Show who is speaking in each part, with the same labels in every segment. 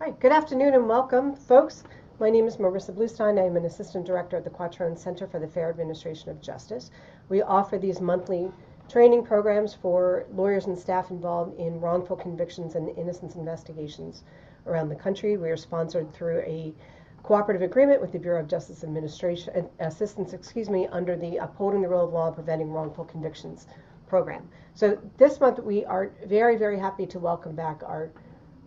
Speaker 1: Hi, good afternoon and welcome, folks. My name is Marissa Bluestein. I am an assistant director at the Quattrone Center for the Fair Administration of Justice. We offer these monthly training programs for lawyers and staff involved in wrongful convictions and innocence investigations around the country. We are sponsored through a cooperative agreement with the Bureau of Justice Administration Assistance, under the Upholding the Rule of Law and Preventing Wrongful Convictions program. So this month we are very, very happy to welcome back our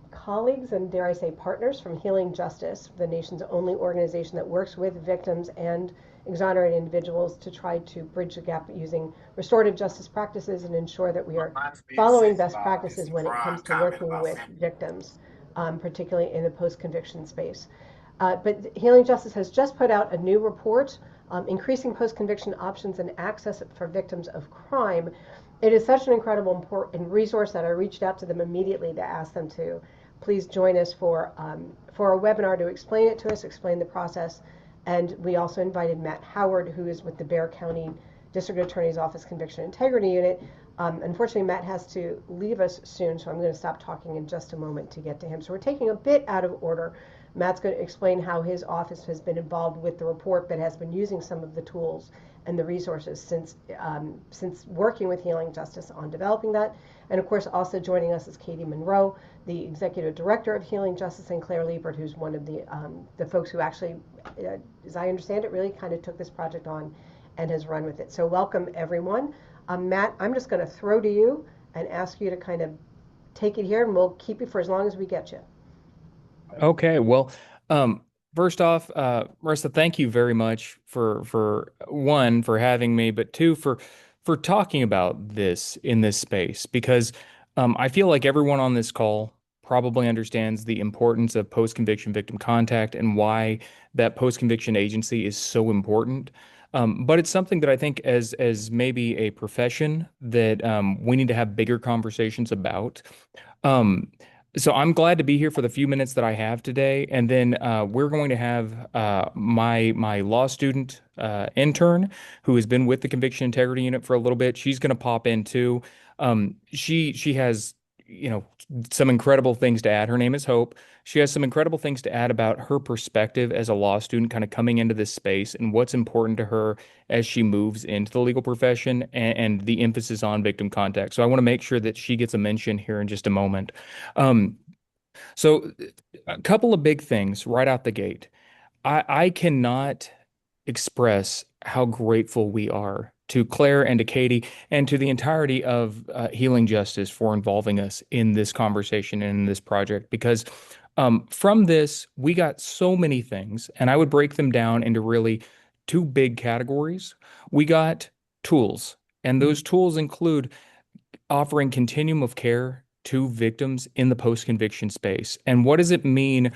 Speaker 1: colleagues and, dare I say, partners from Healing Justice, the nation's only organization that works with victims and exonerated individuals to try to bridge the gap using restorative justice practices and ensure that we are following best practices when it comes to working with victims, particularly in the post-conviction space. But Healing Justice has just put out a new report, Increasing Post-Conviction Options and Access for Victims of Crime. It is such an incredible important resource that I reached out to them immediately to ask them to please join us for a webinar to explain it to us, explain the process. And we also invited Matt Howard, who is with the Bexar County District Attorney's Office Conviction Integrity Unit. Unfortunately, Matt has to leave us soon, so I'm going to stop talking in just a moment to get to him. So we're taking a bit out of order. Matt's going to explain how his office has been involved with the report, but has been using some of the tools and the resources since working with Healing Justice on developing that. And of course, also joining us is Katie Monroe, the executive director of Healing Justice, and Claire Liebert, who's one of the folks who actually, as I understand it, really kind of took this project on and has run with it. So welcome, everyone. Matt, I'm just going to throw to you and ask you to kind of take it here, and we'll keep you for as long as we get you.
Speaker 2: Okay, well, first off, Marissa, thank you very much for one for having me, but two for talking about this in this space because I feel like everyone on this call probably understands the importance of post-conviction victim contact and why that post-conviction agency is so important. But it's something that I think as maybe a profession that we need to have bigger conversations about. Um, so I'm glad to be here for the few minutes that I have today, and then we're going to have my law student intern who has been with the Conviction Integrity Unit for a little bit. She's going to pop in too. She has some incredible things to add. Her name is Hope. She has some incredible things to add about her perspective as a law student, kind of coming into this space and what's important to her as she moves into the legal profession and the emphasis on victim contact. So I want to make sure that she gets a mention here in just a moment. Um, so a couple of big things right out the gate. I cannot express how grateful we are to Claire and to Katie and to the entirety of Healing Justice for involving us in this conversation and in this project because from this, we got so many things, and I would break them down into really two big categories. We got tools, and those tools include offering continuum of care to victims in the post-conviction space. And what does it mean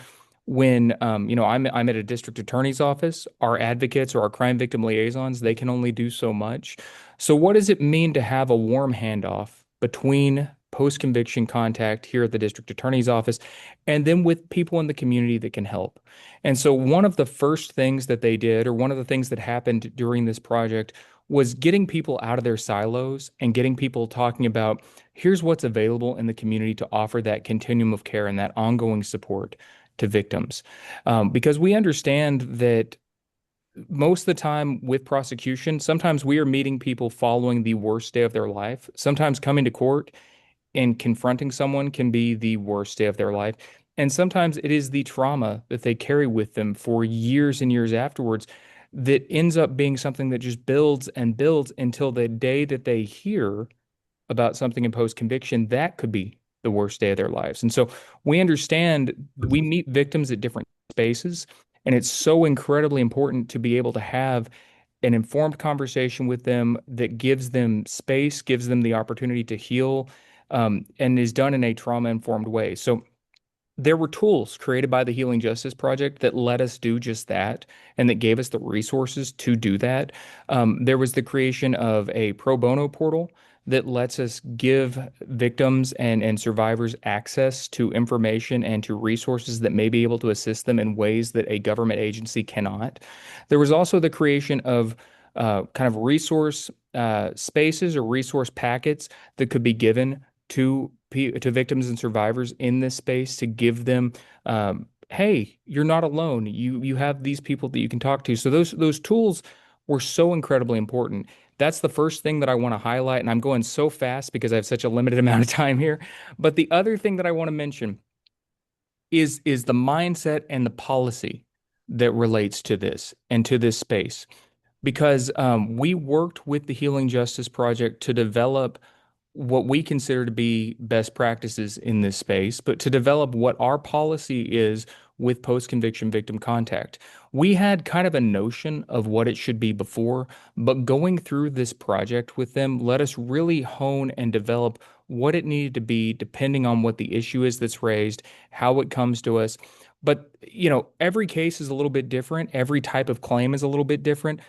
Speaker 2: when I'm at a district attorney's office? Our advocates or our crime victim liaisons, they can only do so much. So what does it mean to have a warm handoff between post-conviction contact here at the district attorney's office and then with people in the community that can help? And so one of the first things that they did, or one of the things that happened during this project, was getting people out of their silos and getting people talking about here's what's available in the community to offer that continuum of care and that ongoing support to victims. Because we understand that most of the time with prosecution, sometimes we are meeting people following the worst day of their life. Sometimes coming to court and confronting someone can be the worst day of their life. And sometimes it is the trauma that they carry with them for years and years afterwards that ends up being something that just builds and builds until the day that they hear about something in post conviction, that could be the worst day of their lives. And so we understand we meet victims at different spaces, and it's so incredibly important to be able to have an informed conversation with them that gives them space, gives them the opportunity to heal, and is done in a trauma-informed way. So there were tools created by the Healing Justice Project that let us do just that and that gave us the resources to do that. There was the creation of a pro bono portal that lets us give victims and survivors access to information and to resources that may be able to assist them in ways that a government agency cannot. There was also the creation of kind of resource spaces or resource packets that could be given to victims and survivors in this space to give them, hey, you're not alone. You have these people that you can talk to. So those tools were so incredibly important. That's the first thing that I want to highlight, and I'm going so fast because I have such a limited amount of time here. But the other thing that I want to mention is the mindset and the policy that relates to this and to this space because we worked with the Healing Justice Project to develop what we consider to be best practices in this space, but to develop what our policy is with post-conviction victim contact. We had kind of a notion of what it should be before, but going through this project with them let us really hone and develop what it needed to be depending on what the issue is that's raised, how it comes to us. But, every case is a little bit different. Every type of claim is a little bit different.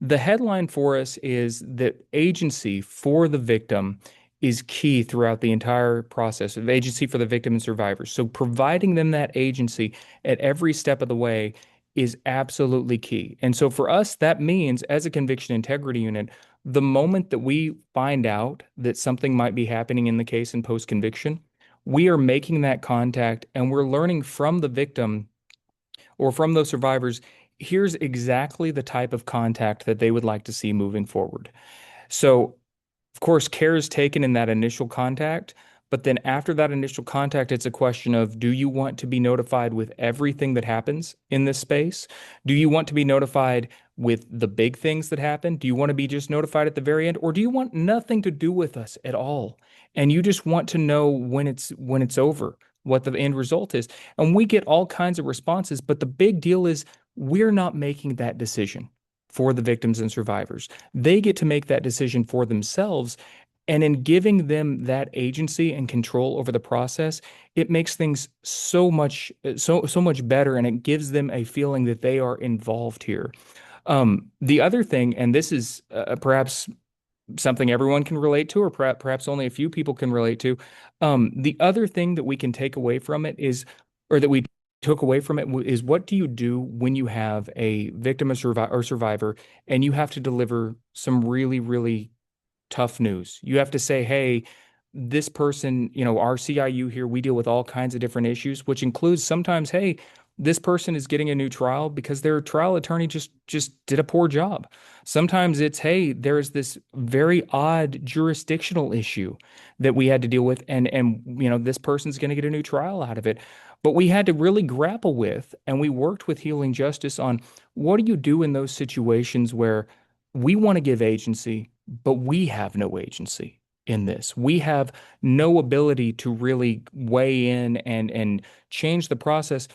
Speaker 2: The headline for us is that agency for the victim is key throughout the entire process of agency for the victim and survivors. So providing them that agency at every step of the way is absolutely key. And so for us, that means as a conviction integrity unit, the moment that we find out that something might be happening in the case in post conviction, we are making that contact and we're learning from the victim or from those survivors, here's exactly the type of contact that they would like to see moving forward. So, of course, care is taken in that initial contact, but then after that initial contact, it's a question of do you want to be notified with everything that happens in this space? Do you want to be notified with the big things that happen? Do you want to be just notified at the very end, or do you want nothing to do with us at all? And you just want to know when it's over, what the end result is. And we get all kinds of responses, but the big deal is we're not making that decision for the victims and survivors. They get to make that decision for themselves. And in giving them that agency and control over the process, it makes things so much better, and it gives them a feeling that they are involved here. The other thing, and this is perhaps something everyone can relate to, or perhaps only a few people can relate to. The other thing that we can take away from it is, or that we took away from it, is what do you do when you have a victim or survivor and you have to deliver some really, really tough news? You have to say, hey, this person, our CIU here, we deal with all kinds of different issues, which includes sometimes, hey, this person is getting a new trial because their trial attorney just did a poor job. Sometimes it's, hey, there's this very odd jurisdictional issue that we had to deal with, and this person's going to get a new trial out of it. But we had to really grapple with, and we worked with Healing Justice on what do you do in those situations where we want to give agency, but we have no agency in this. We have no ability to really weigh in and change the process.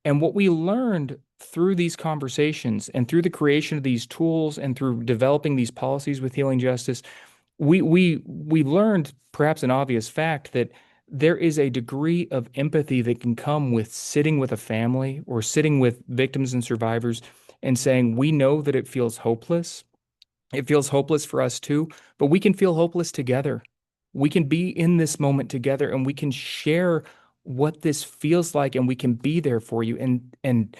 Speaker 2: And what we learned through these conversations and through the creation of these tools and through developing these policies with Healing Justice, we learned perhaps an obvious fact that there is a degree of empathy that can come with sitting with a family or sitting with victims and survivors and saying, we know that it feels hopeless. It feels hopeless for us too, but we can feel hopeless together. We can be in this moment together and we can share what this feels like and we can be there for you. And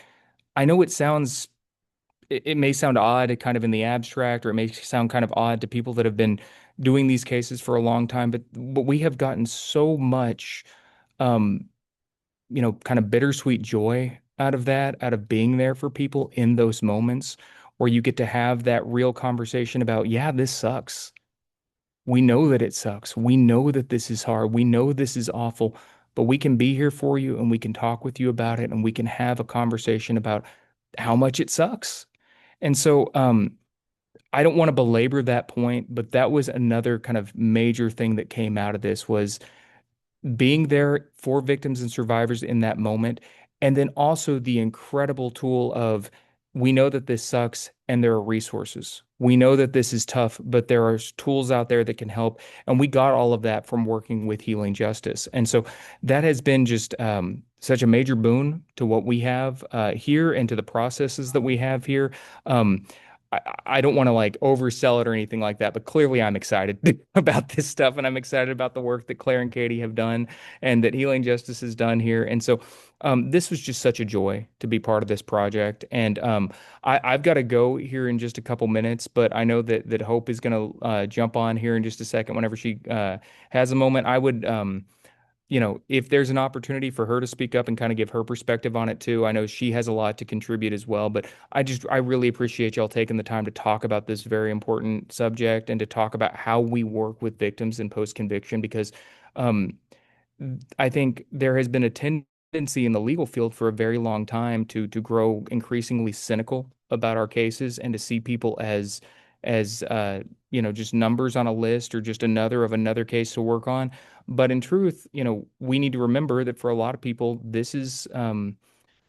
Speaker 2: I know it may sound odd kind of in the abstract, or it may sound kind of odd to people that have been doing these cases for a long time, but we have gotten so much um, kind of bittersweet joy out of that, out of being there for people in those moments where you get to have that real conversation about, yeah, this sucks. We know that it sucks. We know that this is hard. We know this is awful, but we can be here for you and we can talk with you about it and we can have a conversation about how much it sucks. And so, I don't want to belabor that point, but that was another kind of major thing that came out of this was being there for victims and survivors in that moment. And then also the incredible tool of we know that this sucks and there are resources. We know that this is tough, but there are tools out there that can help. And we got all of that from working with Healing Justice. And so that has been just such a major boon to what we have here and to the processes that we have here. Um, I don't want to like oversell it or anything like that, but clearly I'm excited about this stuff, and I'm excited about the work that Claire and Katie have done and that Healing Justice has done here. And so this was just such a joy to be part of this project. And I've got to go here in just a couple minutes, but I know that Hope is going to jump on here in just a second whenever she has a moment. I would. If there's an opportunity for her to speak up and kind of give her perspective on it too, I know she has a lot to contribute as well. But I really appreciate y'all taking the time to talk about this very important subject and to talk about how we work with victims in post-conviction, because um, I think there has been a tendency in the legal field for a very long time to grow increasingly cynical about our cases and to see people as just numbers on a list or just another case to work on. But in truth, we need to remember that for a lot of people, this is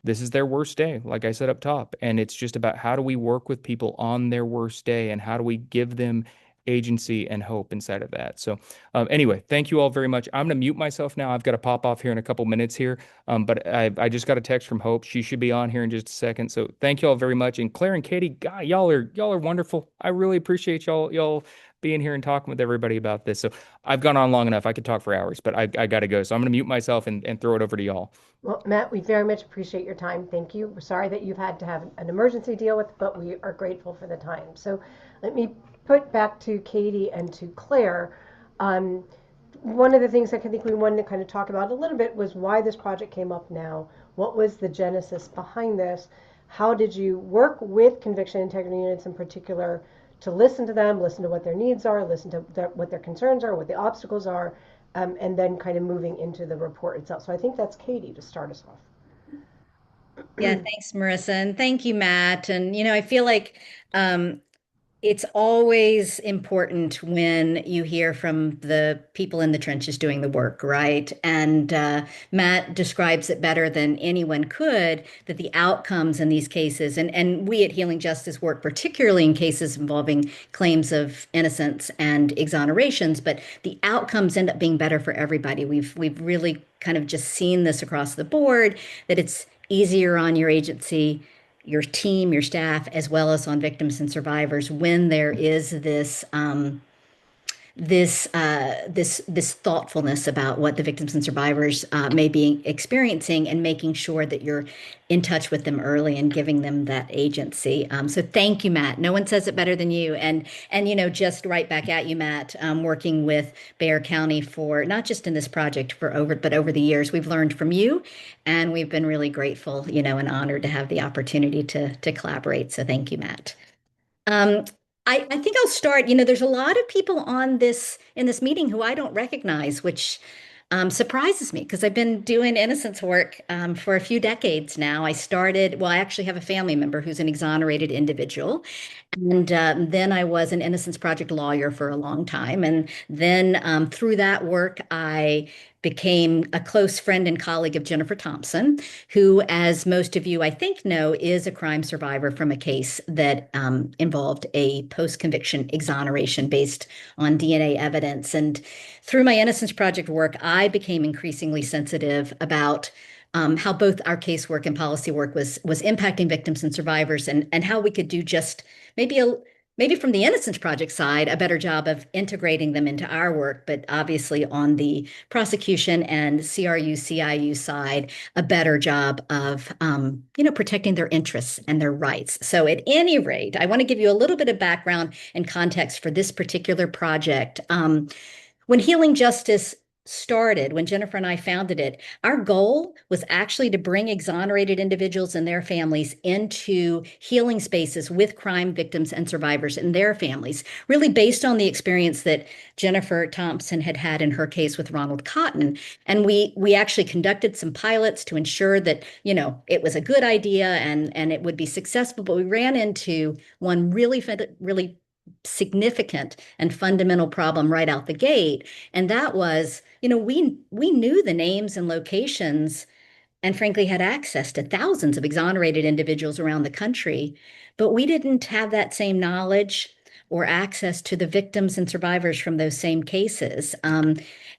Speaker 2: their worst day, like I said up top. And it's just about how do we work with people on their worst day and how do we give them agency and hope inside of that. So, anyway, thank you all very much. I'm going to mute myself now. I've got to pop off here in a couple minutes here. But I just got a text from Hope. She should be on here in just a second. So thank you all very much. And Claire and Katie, God, y'all are wonderful. I really appreciate y'all being here and talking with everybody about this. So I've gone on long enough. I could talk for hours, but I got to go. So I'm going to mute myself and throw it over to y'all.
Speaker 1: Well, Matt, we very much appreciate your time. Thank you. We're sorry that you've had to have an emergency deal with, but we are grateful for the time. So let me put back to Katie and to Claire. Um, One of the things I think we wanted to kind of talk about a little bit was why this project came up now. What was the genesis behind this? How did you work with conviction integrity units in particular to listen to them, listen to what their needs are, listen to what their concerns are, what the obstacles are, and then kind of moving into the report itself. So I think that's Katie to start us off.
Speaker 3: Yeah, thanks, Marissa. And thank you, Matt. And, I feel like it's always important when you hear from the people in the trenches doing the work, right? And Matt describes it better than anyone could, that the outcomes in these cases, and we at Healing Justice work particularly in cases involving claims of innocence and exonerations, but the outcomes end up being better for everybody. We've really kind of just seen this across the board, that it's easier on your agency, your team, your staff, as well as on victims and survivors when there is this thoughtfulness about what the victims and survivors may be experiencing, and making sure that you're in touch with them early and giving them that agency. So thank you, Matt. No one says it better than you. And just right back at you, Matt, working with Bexar County for not just in this project but over the years, we've learned from you, and we've been really grateful, and honored to have the opportunity to collaborate. So thank you, Matt. Um, I think I'll start. There's a lot of people on in this meeting who I don't recognize, which surprises me because I've been doing innocence work for a few decades now. I actually have a family member who's an exonerated individual. And then I was an Innocence Project lawyer for a long time. And then through that work, I became a close friend and colleague of Jennifer Thompson, who, as most of you, I think, know, is a crime survivor from a case that involved a post-conviction exoneration based on DNA evidence. And through my Innocence Project work, I became increasingly sensitive about how both our casework and policy work was impacting victims and survivors, and how we could do just maybe from the Innocence Project side, a better job of integrating them into our work, but obviously on the prosecution and CRU, CIU side, a better job of, protecting their interests and their rights. So at any rate, I want to give you a little bit of background and context for this particular project. When Healing Justice started, when Jennifer and I founded it, our goal was actually to bring exonerated individuals and their families into healing spaces with crime victims and survivors and their families, really based on the experience that Jennifer Thompson had had in her case with Ronald Cotton. And we actually conducted some pilots to ensure that, it was a good idea and it would be successful. But we ran into one really significant and fundamental problem right out the gate. And that was, we knew the names and locations and frankly had access to thousands of exonerated individuals around the country, but we didn't have that same knowledge or access to the victims and survivors from those same cases.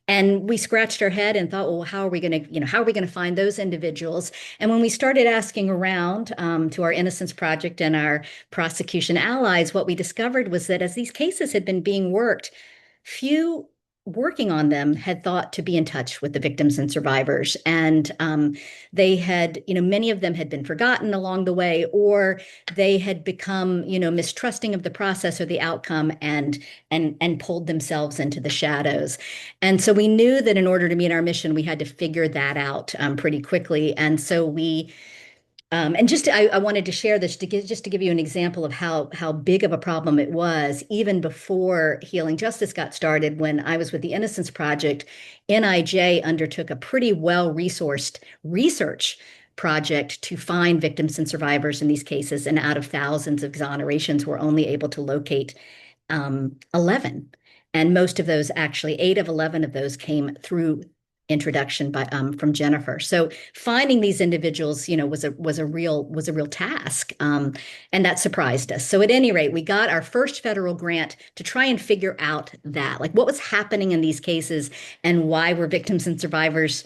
Speaker 3: And we scratched our head and thought, well, how are we going to, how are we going to find those individuals? And when we started asking around to our Innocence Project and our prosecution allies, what we discovered was that as these cases had been being worked, few working on them had thought to be in touch with the victims and survivors. And they had, many of them had been forgotten along the way, or they had become, mistrusting of the process or the outcome and pulled themselves into the shadows. And so we knew that in order to meet our mission, we had to figure that out pretty quickly. And so we I wanted to share this just to give you an example of how big of a problem it was even before Healing Justice got started. When I was with the Innocence Project, NIJ undertook a pretty well-resourced research project to find victims and survivors in these cases, and out of thousands of exonerations, we're only able to locate 11, and most of those, actually 8 of 11 of those, came through introduction from Jennifer. So finding these individuals, was a real task, and that surprised us. So at any rate, we got our first federal grant to try and figure out that, like, what was happening in these cases and why were victims and survivors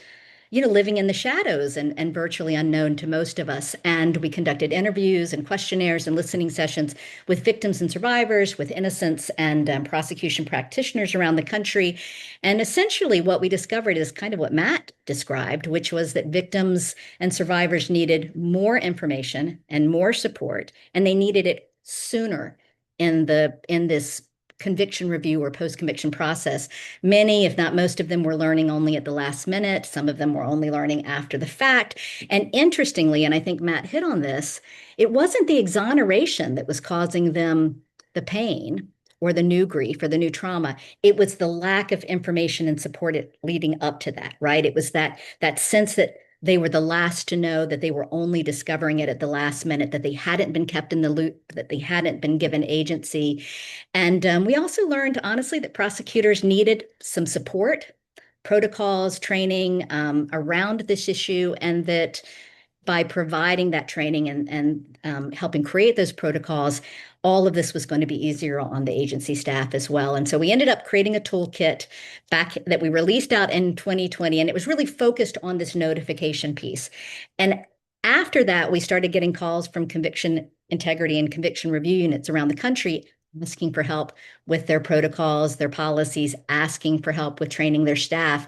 Speaker 3: living in the shadows and virtually unknown to most of us. And we conducted interviews and questionnaires and listening sessions with victims and survivors, with innocence and prosecution practitioners around the country. And essentially what we discovered is kind of what Matt described, which was that victims and survivors needed more information and more support, and they needed it sooner in this conviction review or post-conviction process. Many, if not most of them, were learning only at the last minute. Some of them were only learning after the fact. And interestingly, and I think Matt hit on this, it wasn't the exoneration that was causing them the pain or the new grief or the new trauma. It was the lack of information and support leading up to that, right? It was that sense that they were the last to know, that they were only discovering it at the last minute, that they hadn't been kept in the loop, that they hadn't been given agency. And we also learned, honestly, that prosecutors needed some support, protocols, training around this issue, and that by providing that training and helping create those protocols, all of this was going to be easier on the agency staff as well. And so we ended up creating a toolkit that we released out in 2020, and it was really focused on this notification piece. And after that, we started getting calls from conviction integrity and conviction review units around the country asking for help with their protocols, their policies, asking for help with training their staff.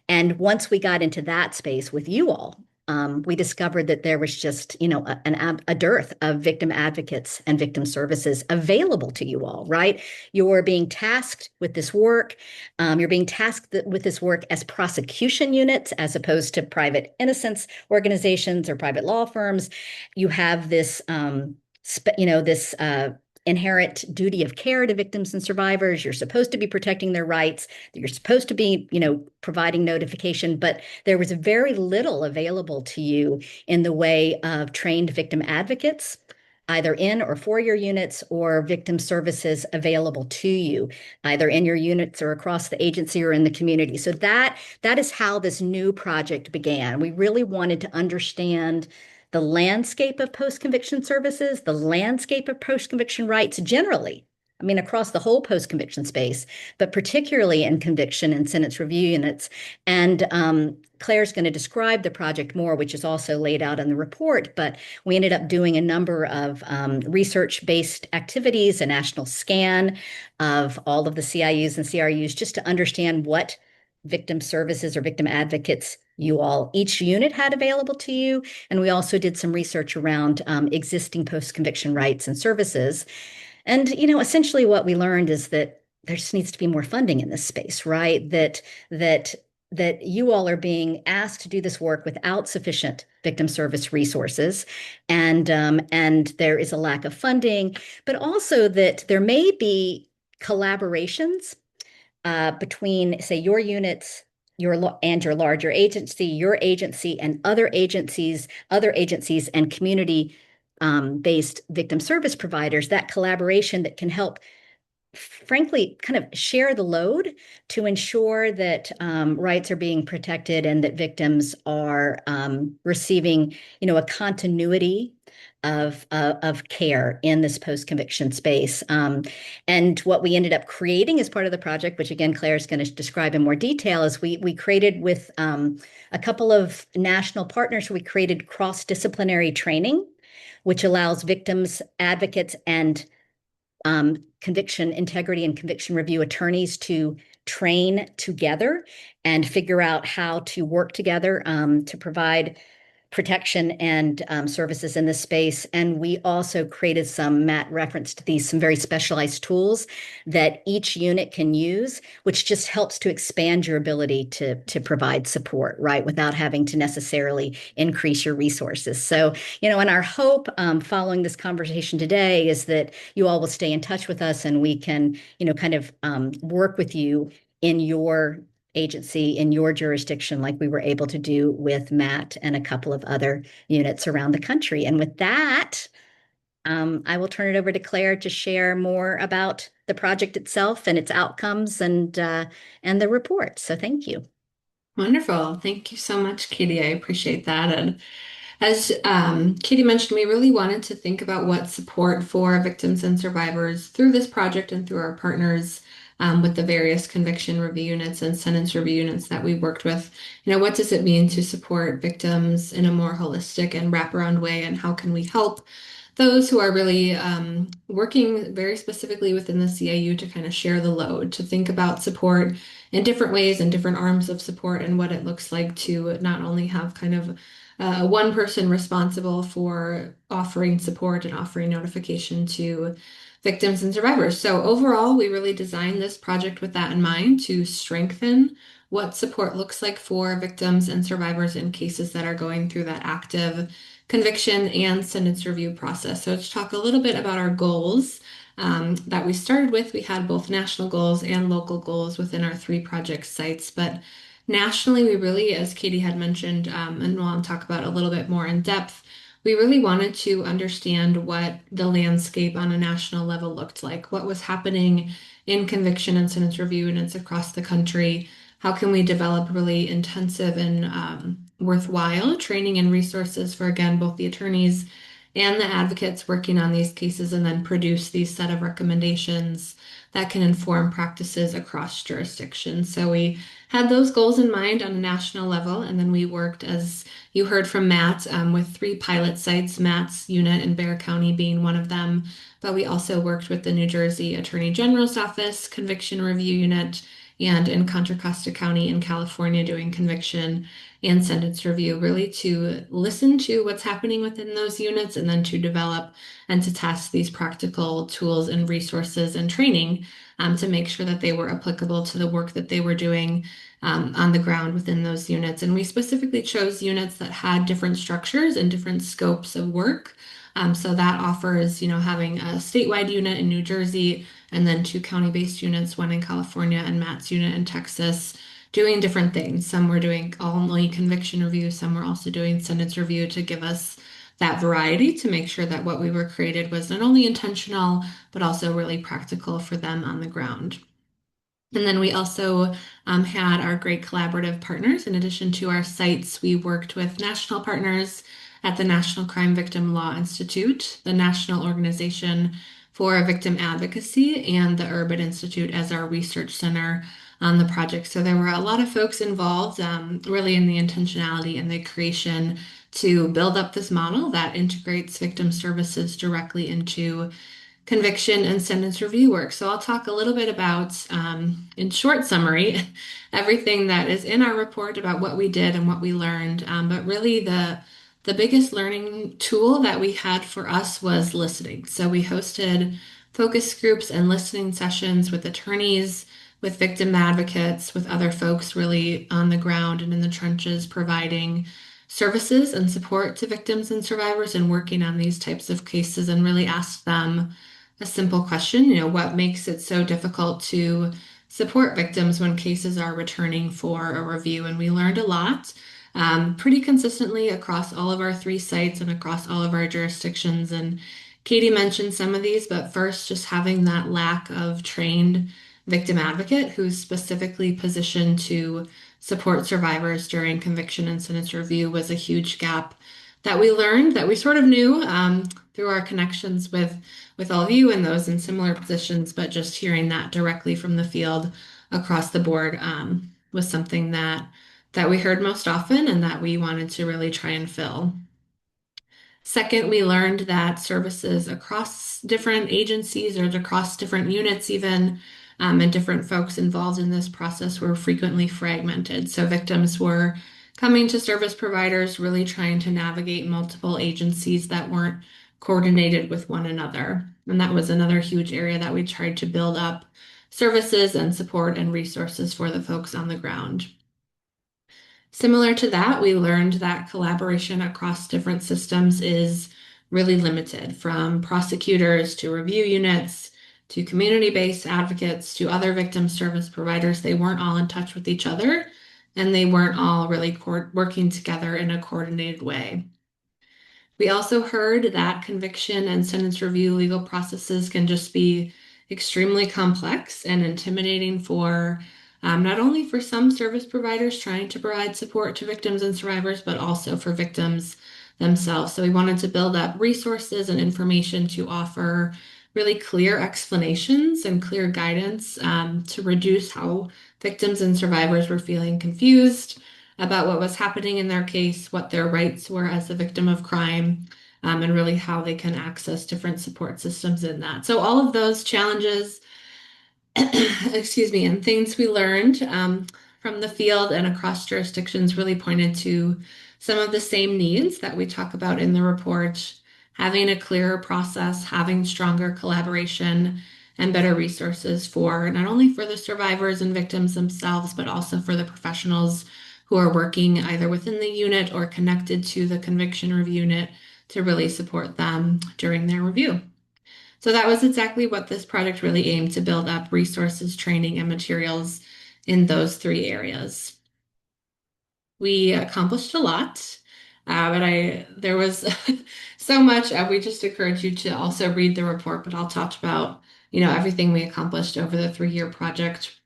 Speaker 3: And once we got into that space with you all, we discovered that there was just, a dearth of victim advocates and victim services available to you all, right? You're being tasked with this work. You're being tasked with this work as prosecution units, as opposed to private innocence organizations or private law firms. You have this, inherent duty of care to victims and survivors. You're supposed to be protecting their rights. You're supposed to be, providing notification, but there was very little available to you in the way of trained victim advocates, either in or for your units, or victim services available to you, either in your units or across the agency or in the community. So that is how this new project began. We really wanted to understand the landscape of post-conviction services, the landscape of post-conviction rights generally, across the whole post-conviction space, but particularly in conviction and sentence review units. And Claire's going to describe the project more, which is also laid out in the report, but we ended up doing a number of research-based activities, a national scan of all of the CIUs and CRUs, just to understand what victim services or victim advocates each unit had available to you. And we also did some research around existing post-conviction rights and services. And, essentially what we learned is that there just needs to be more funding in this space, right? That you all are being asked to do this work without sufficient victim service resources. And there is a lack of funding, but also that there may be collaborations between, say, your units, your larger agency, your agency and other agencies and community based victim service providers, that collaboration that can help, frankly, kind of share the load to ensure that rights are being protected and that victims are receiving, a continuity of care in this post-conviction space. And what we ended up creating as part of the project, which again Claire is going to describe in more detail, is we created with a couple of national partners. We created cross-disciplinary training, which allows victims, advocates, and conviction integrity and conviction review attorneys to train together and figure out how to work together to provide protection and services in this space. And we also created some, Matt referenced these, some very specialized tools that each unit can use, which just helps to expand your ability to provide support, right, without having to necessarily increase your resources. So, and our hope following this conversation today is that you all will stay in touch with us and we can, kind of work with you in your agency in your jurisdiction, like we were able to do with Matt and a couple of other units around the country. And with that, I will turn it over to Claire to share more about the project itself and its outcomes and the report. So thank you.
Speaker 4: Wonderful. Thank you so much, Katie. I appreciate that. And as Katie mentioned, we really wanted to think about what support for victims and survivors through this project and through our partners with the various conviction review units and sentence review units that we worked with. What does it mean to support victims in a more holistic and wraparound way, and how can we help those who are really working very specifically within the CIU to kind of share the load, to think about support in different ways and different arms of support, and what it looks like to not only have kind of one person responsible for offering support and offering notification to victims and survivors. So overall, we really designed this project with that in mind, to strengthen what support looks like for victims and survivors in cases that are going through that active conviction and sentence review process. So to talk a little bit about our goals that we started with, we had both national goals and local goals within our 3 project sites. But nationally, we really, as Katie had mentioned, and we'll talk about a little bit more in depth, we really wanted to understand what the landscape on a national level looked like, what was happening in conviction and sentence review units across the country. How can we develop really intensive and worthwhile training and resources for, again, both the attorneys and the advocates working on these cases, and then produce these set of recommendations that can inform practices across jurisdictions. So we had those goals in mind on a national level, and then we worked, as you heard from Matt, with 3 pilot sites, Matt's unit in Bexar County being one of them, but we also worked with the New Jersey Attorney General's Office Conviction Review Unit, and in Contra Costa County in California doing conviction and sentence review, really to listen to what's happening within those units, and then to develop and to test these practical tools and resources and training to make sure that they were applicable to the work that they were doing on the ground within those units. And we specifically chose units that had different structures and different scopes of work. So that offers, having a statewide unit in New Jersey, and then 2 county-based units, one in California and Matt's unit in Texas, doing different things. Some were doing only conviction review, some were also doing sentence review, to give us that variety, to make sure that what we were created was not only intentional, but also really practical for them on the ground. And then we also had our great collaborative partners. In addition to our sites, we worked with national partners at the National Crime Victim Law Institute, the National Organization for Victim Advocacy, and the Urban Institute as our research center on the project. So there were a lot of folks involved, really in the intentionality and the creation to build up this model that integrates victim services directly into conviction and sentence review work. So I'll talk a little bit about, in short summary, everything that is in our report about what we did and what we learned. But really the biggest learning tool that we had for us was listening. So we hosted focus groups and listening sessions with attorneys, with victim advocates, with other folks really on the ground and in the trenches, providing services and support to victims and survivors and working on these types of cases, and really asked them a simple question, what makes it so difficult to support victims when cases are returning for a review? And we learned a lot pretty consistently across all of our 3 sites and across all of our jurisdictions. And Katie mentioned some of these, but first, just having that lack of trained victim advocate who's specifically positioned to support survivors during conviction and sentence review was a huge gap that we learned, that we sort of knew through our connections with all of you and those in similar positions, but just hearing that directly from the field across the board was something that we heard most often and that we wanted to really try and fill. Second, we learned that services across different agencies or across different units even, and different folks involved in this process were frequently fragmented. So victims were coming to service providers really trying to navigate multiple agencies that weren't coordinated with one another. And that was another huge area that we tried to build up services and support and resources for the folks on the ground. Similar to that, we learned that collaboration across different systems is really limited, from prosecutors to review units to community-based advocates to other victim service providers. They weren't all in touch with each other, and they weren't all really working together in a coordinated way. We also heard that conviction and sentence review legal processes can just be extremely complex and intimidating for not only for some service providers trying to provide support to victims and survivors, but also for victims themselves. So we wanted to build up resources and information to offer really clear explanations and clear guidance to reduce how victims and survivors were feeling confused about what was happening in their case, what their rights were as a victim of crime, and really how they can access different support systems in that. So all of those challenges, excuse me, and things we learned from the field and across jurisdictions really pointed to some of the same needs that we talk about in the report: having a clearer process, having stronger collaboration, and better resources for not only for the survivors and victims themselves, but also for the professionals who are working either within the unit or connected to the conviction review unit to really support them during their review. So that was exactly what this project really aimed to build up: resources, training, and materials in those three areas. We accomplished a lot, but there was so much. We just encourage you to also read the report, but I'll talk about, everything we accomplished over the 3-year project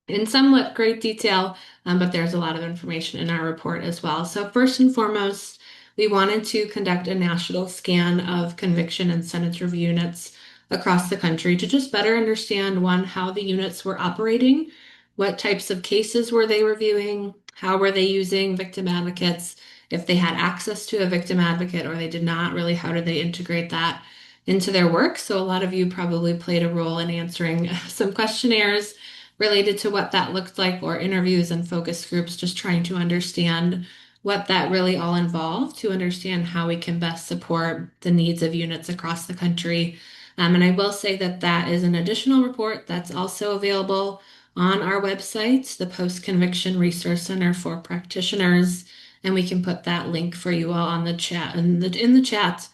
Speaker 4: in somewhat great detail, but there's a lot of information in our report as well. So first and foremost, we wanted to conduct a national scan of conviction and sentence review units across the country to just better understand, one, how the units were operating, what types of cases were they reviewing, how were they using victim advocates, if they had access to a victim advocate or they did not, really how did they integrate that into their work. So a lot of you probably played a role in answering some questionnaires related to what that looked like, or interviews and focus groups, just trying to understand what that really all involved, to understand how we can best support the needs of units across the country. And I will say that that is an additional report that's also available on our website, the Post-Conviction Resource Center for Practitioners, and we can put that link for you all on the chat in the chat.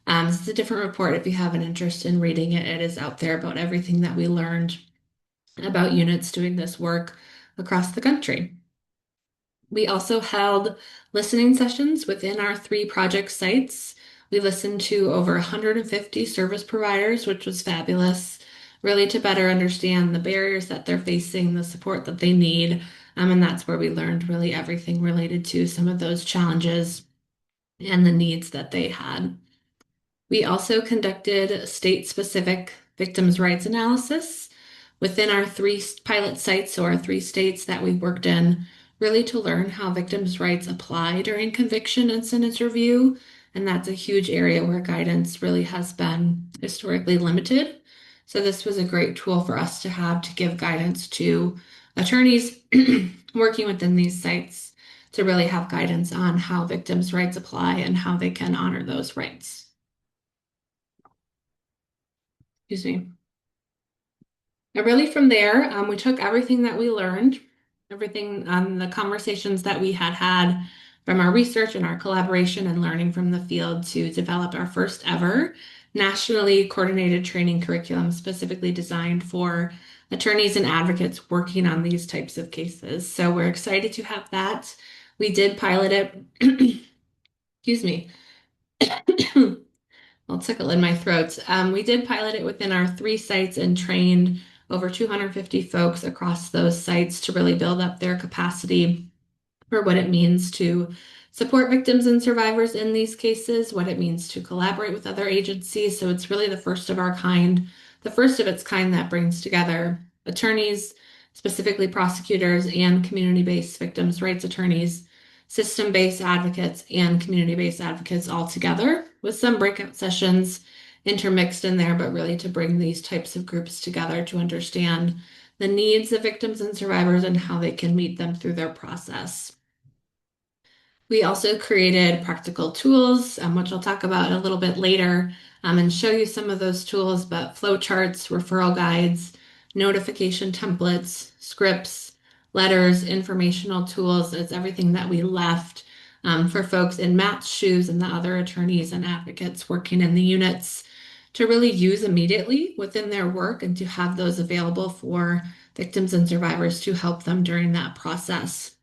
Speaker 4: It's a different report. If you have an interest in reading it, it is out there about everything that we learned about units doing this work across the country. We also held listening sessions within our 3 project sites. We listened to over 150 service providers, which was fabulous, really to better understand the barriers that they're facing, the support that they need. And that's where we learned really everything related to some of those challenges and the needs that they had. We also conducted state-specific victims' rights analysis within our 3 pilot sites, or our 3 states that we worked in, really to learn how victims' rights apply during conviction and sentence review. And that's a huge area where guidance really has been historically limited. So this was a great tool for us to have to give guidance to attorneys working within these sites, to really have guidance on how victims' rights apply and how they can honor those rights. Excuse me. And really from there, we took everything that we learned, everything, the conversations that we had from our research and our collaboration and learning from the field, to develop our first ever nationally coordinated training curriculum specifically designed for attorneys and advocates working on these types of cases. So we're excited to have that. We did pilot it, excuse me, I'll tickle in my throat. We did pilot it within our 3 sites and trained over 250 folks across those sites to really build up their capacity for what it means to support victims and survivors in these cases, what it means to collaborate with other agencies. So it's really the first of our kind, the first of its kind that brings together attorneys, specifically prosecutors and community-based victims' rights attorneys, system-based advocates, and community-based advocates all together with some breakout sessions intermixed in there, but really to bring these types of groups together to understand the needs of victims and survivors and how they can meet them through their process. We also created practical tools, which I'll talk about a little bit later, and show you some of those tools, but flowcharts, referral guides, notification templates, scripts, letters, informational tools. It's everything that we left for folks in Matt's shoes and the other attorneys and advocates working in the units to really use immediately within their work and to have those available for victims and survivors to help them during that process.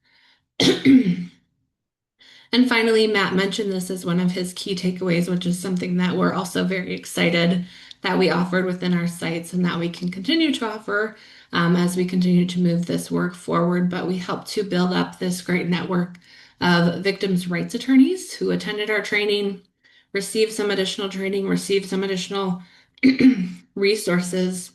Speaker 4: And finally, Matt mentioned this as one of his key takeaways, which is something that we're also very excited that we offered within our sites and that we can continue to offer as we continue to move this work forward. But we helped to build up this great network of victims' rights attorneys who attended our training, received some additional training, received some additional resources,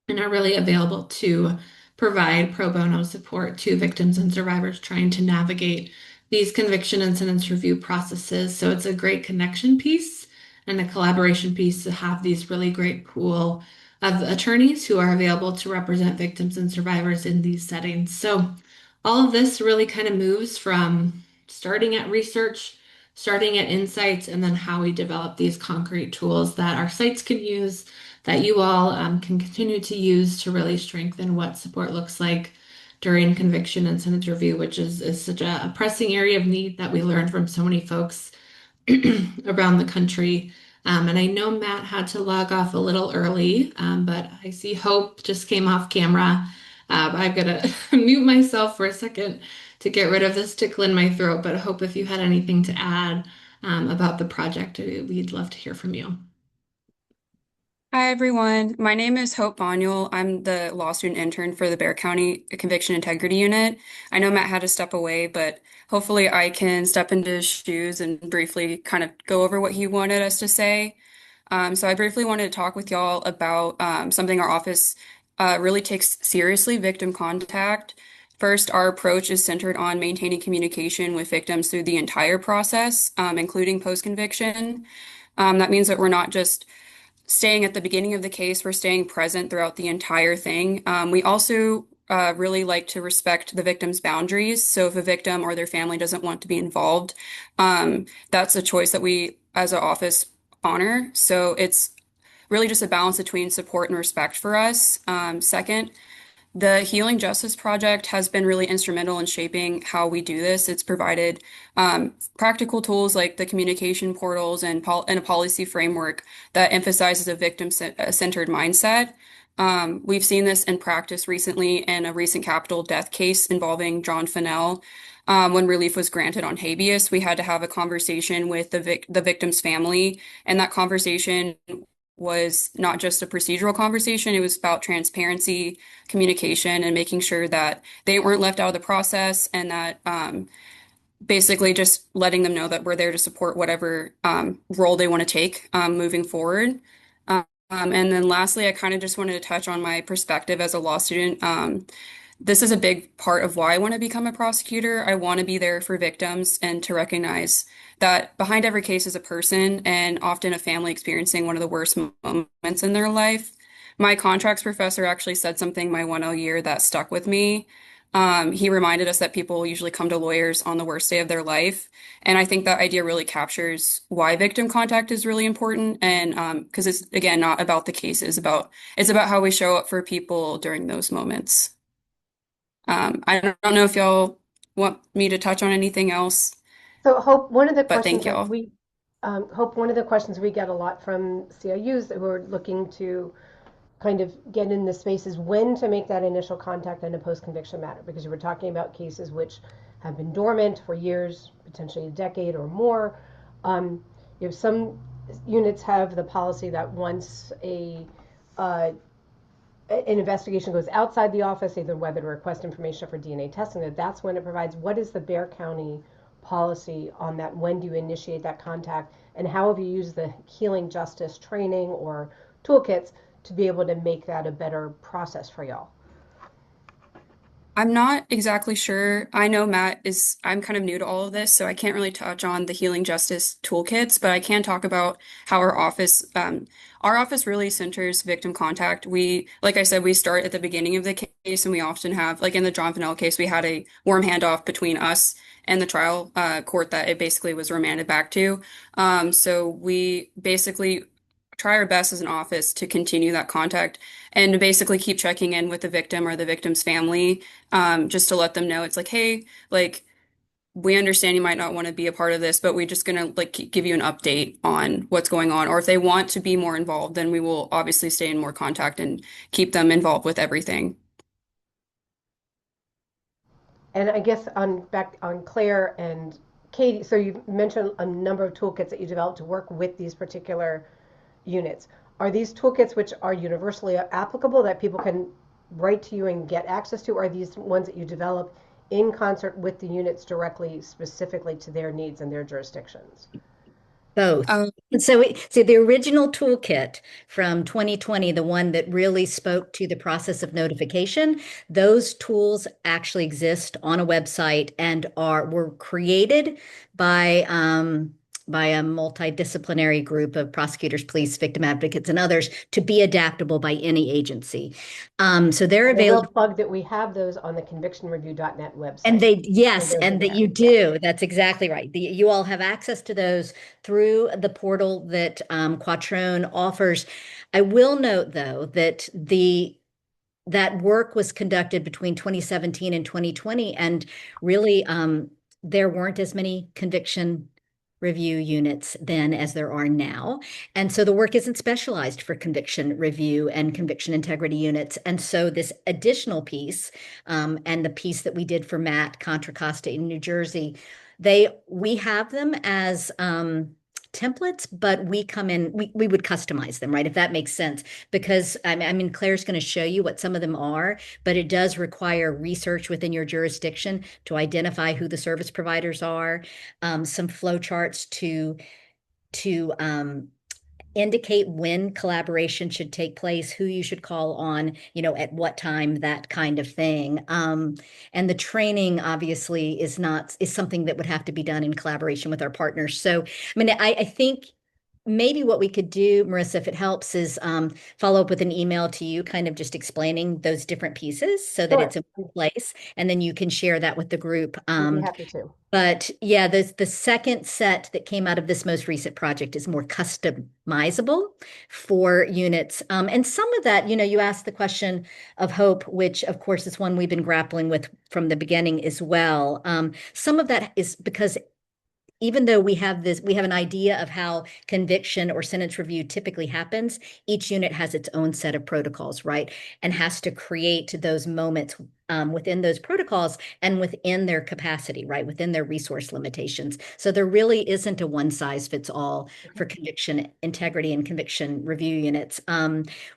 Speaker 4: and are really available to provide pro bono support to victims and survivors trying to navigate these conviction and sentence review processes. So it's a great connection piece and a collaboration piece to have these really great pool of attorneys who are available to represent victims and survivors in these settings. So all of this really kind of moves from starting at research, starting at insights, and then how we develop these concrete tools that our sites can use, that you all can continue to use to really strengthen what support looks like during conviction and sentence review, which is such a pressing area of need that we learned from so many folks around the country. And I know Matt had to log off a little early, but I see Hope just came off camera. I've got to mute myself for a second to get rid of this tickle in my throat. But Hope, if you had anything to add about the project, we'd love to hear from you.
Speaker 5: Hi, everyone. My name is Hope Bonyul. I'm the law student intern for the Bexar County Conviction Integrity Unit. I know Matt had to step away, but hopefully I can step into his shoes and briefly kind of go over what he wanted us to say. So I briefly wanted to talk with y'all about something our office really takes seriously, victim contact. First, our approach is centered on maintaining communication with victims through the entire process, including post-conviction. That means that we're not just staying at the beginning of the case, we're staying present throughout the entire thing. We also really like to respect the victim's boundaries. So if a victim or their family doesn't want to be involved, that's a choice that we as an office honor. So it's really just a balance between support and respect for us. Second, the Healing Justice Project has been really instrumental in shaping how we do this. It's provided practical tools like the communication portals and a policy framework that emphasizes a victim-centered mindset. We've seen this in practice recently in a recent capital death case involving John Fennell. When relief was granted on habeas, we had to have a conversation with the victim's family, and that conversation was not just a procedural conversation. It was about transparency, communication, and making sure that they weren't left out of the process, and that basically just letting them know that we're there to support whatever role they want to take moving forward. And then lastly, I kind of just wanted to touch on my perspective as a law student. This is a big part of why I want to become a prosecutor. I want to be there for victims and to recognize that behind every case is a person, and often a family experiencing one of the worst moments in their life. My contracts professor actually said something my 1L year that stuck with me. He reminded us that people usually come to lawyers on the worst day of their life. And I think that idea really captures why victim contact is really important. And because it's, again, not about the cases, it's about how we show up for people during those moments. I don't know if y'all want me to touch on anything else,
Speaker 1: So Hope, one of the
Speaker 5: but
Speaker 1: questions
Speaker 5: thank
Speaker 1: that
Speaker 5: y'all.
Speaker 1: we Hope, one of the questions we get a lot from CIUs who are looking to kind of get in the space is when to make that initial contact in a post-conviction matter, because you were talking about cases which have been dormant for years, potentially a decade or more. Some units have the policy that once an investigation goes outside the office, either whether to request information for DNA testing, that's when it provides. What is the Bexar County policy on that? When do you initiate that contact? And how have you used the Healing Justice training or toolkits to be able to make that a better process for y'all?
Speaker 5: I'm not exactly sure. I know I'm kind of new to all of this, so I can't really touch on the Healing Justice toolkits, but I can talk about how our office really centers victim contact. Like I said, we start at the beginning of the case, and we often have, like in the John Fennell case, we had a warm handoff between us and the trial court that it basically was remanded back to. So we basically try our best as an office to continue that contact and to basically keep checking in with the victim or the victim's family, just to let them know it's like, hey, like we understand you might not want to be a part of this, but we're just gonna like give you an update on what's going on. Or if they want to be more involved, then we will obviously stay in more contact and keep them involved with everything.
Speaker 1: And I guess on back on Claire and Katie, so you mentioned a number of toolkits that you developed to work with these particular units. Are these toolkits which are universally applicable that people can write to you and get access to? Or are these ones that you develop in concert with the units directly, specifically to their needs and their jurisdictions?
Speaker 3: Both.
Speaker 5: Um,
Speaker 3: So the original toolkit from 2020, the one that really spoke to the process of notification, those tools actually exist on a website and were created by by a multidisciplinary group of prosecutors, police, victim advocates, and others to be adaptable by any agency. So they're
Speaker 1: And a real
Speaker 3: available.
Speaker 1: plug that we have those on the convictionreview.net
Speaker 3: And
Speaker 1: website.
Speaker 3: they,
Speaker 1: So
Speaker 3: yes,
Speaker 1: those are
Speaker 3: and that
Speaker 1: there.
Speaker 3: you
Speaker 1: Yeah.
Speaker 3: do. That's exactly right. You all have access to those through the portal that Quattrone offers. I will note, though, that that work was conducted between 2017 and 2020, and really there weren't as many conviction review units then as there are now. And so the work isn't specialized for conviction review and conviction integrity units. And so this additional piece, and the piece that we did for Matt Contra Costa in New Jersey, we have them as templates, but we would customize them, right? If that makes sense. Because I mean, Claire's going to show you what some of them are, but it does require research within your jurisdiction to identify who the service providers are, some flow charts to indicate when collaboration should take place, who you should call on, at what time, that kind of thing. And the training obviously is something that would have to be done in collaboration with our partners. So, I mean, I think maybe what we could do, Marissa, if it helps, is follow up with an email to you, kind of just explaining those different pieces so that
Speaker 1: Sure.
Speaker 3: it's in one place, and then you can share that with the group.
Speaker 1: I'd be happy to.
Speaker 3: But yeah, the second set that came out of this most recent project is more customizable for units. And some of that, you asked the question of hope, which of course is one we've been grappling with from the beginning as well. Some of that is because even though we have an idea of how conviction or sentence review typically happens, each unit has its own set of protocols, right? And has to create those moments within those protocols and within their capacity, right? Within their resource limitations. So there really isn't a one size fits all for conviction integrity and conviction review units.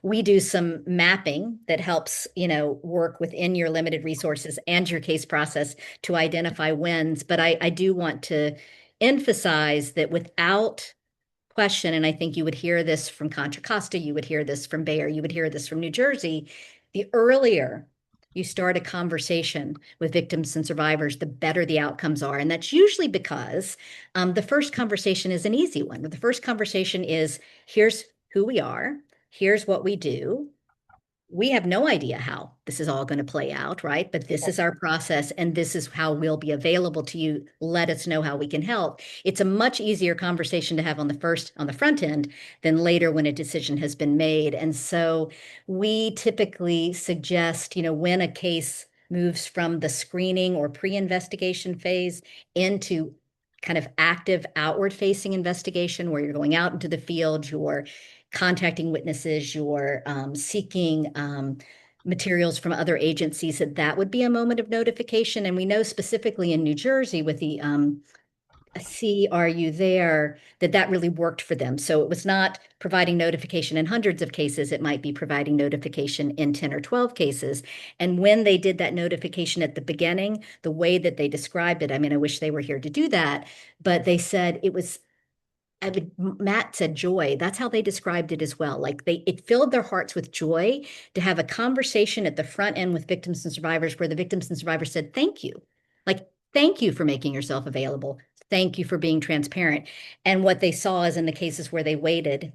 Speaker 3: We do some mapping that helps, work within your limited resources and your case process to identify wins. But I do want to emphasize that without question, and I think you would hear this from Contra Costa, you would hear this from Bayer, you would hear this from New Jersey, the earlier you start a conversation with victims and survivors, the better the outcomes are. And that's usually because the first conversation is an easy one. The first conversation is, here's who we are, here's what we do. We have no idea how this is all going to play out, right? But this is our process, and this is how we'll be available to you. Let us know how we can help. It's a much easier conversation to have on the front end than later when a decision has been made. And so we typically suggest, when a case moves from the screening or pre-investigation phase into kind of active outward facing investigation, where you're going out into the field, you're contacting witnesses, you're seeking materials from other agencies, that would be a moment of notification. And we know specifically in New Jersey with the see, are you there, that really worked for them. So it was not providing notification in hundreds of cases. It might be providing notification in 10 or 12 cases. And when they did that notification at the beginning, the way that they described it, I mean, I wish they were here to do that, but they said it was, Matt said joy. That's how they described it as well. Like it filled their hearts with joy to have a conversation at the front end with victims and survivors where the victims and survivors said, thank you. Like, thank you for making yourself available. Thank you for being transparent. And what they saw is in the cases where they waited,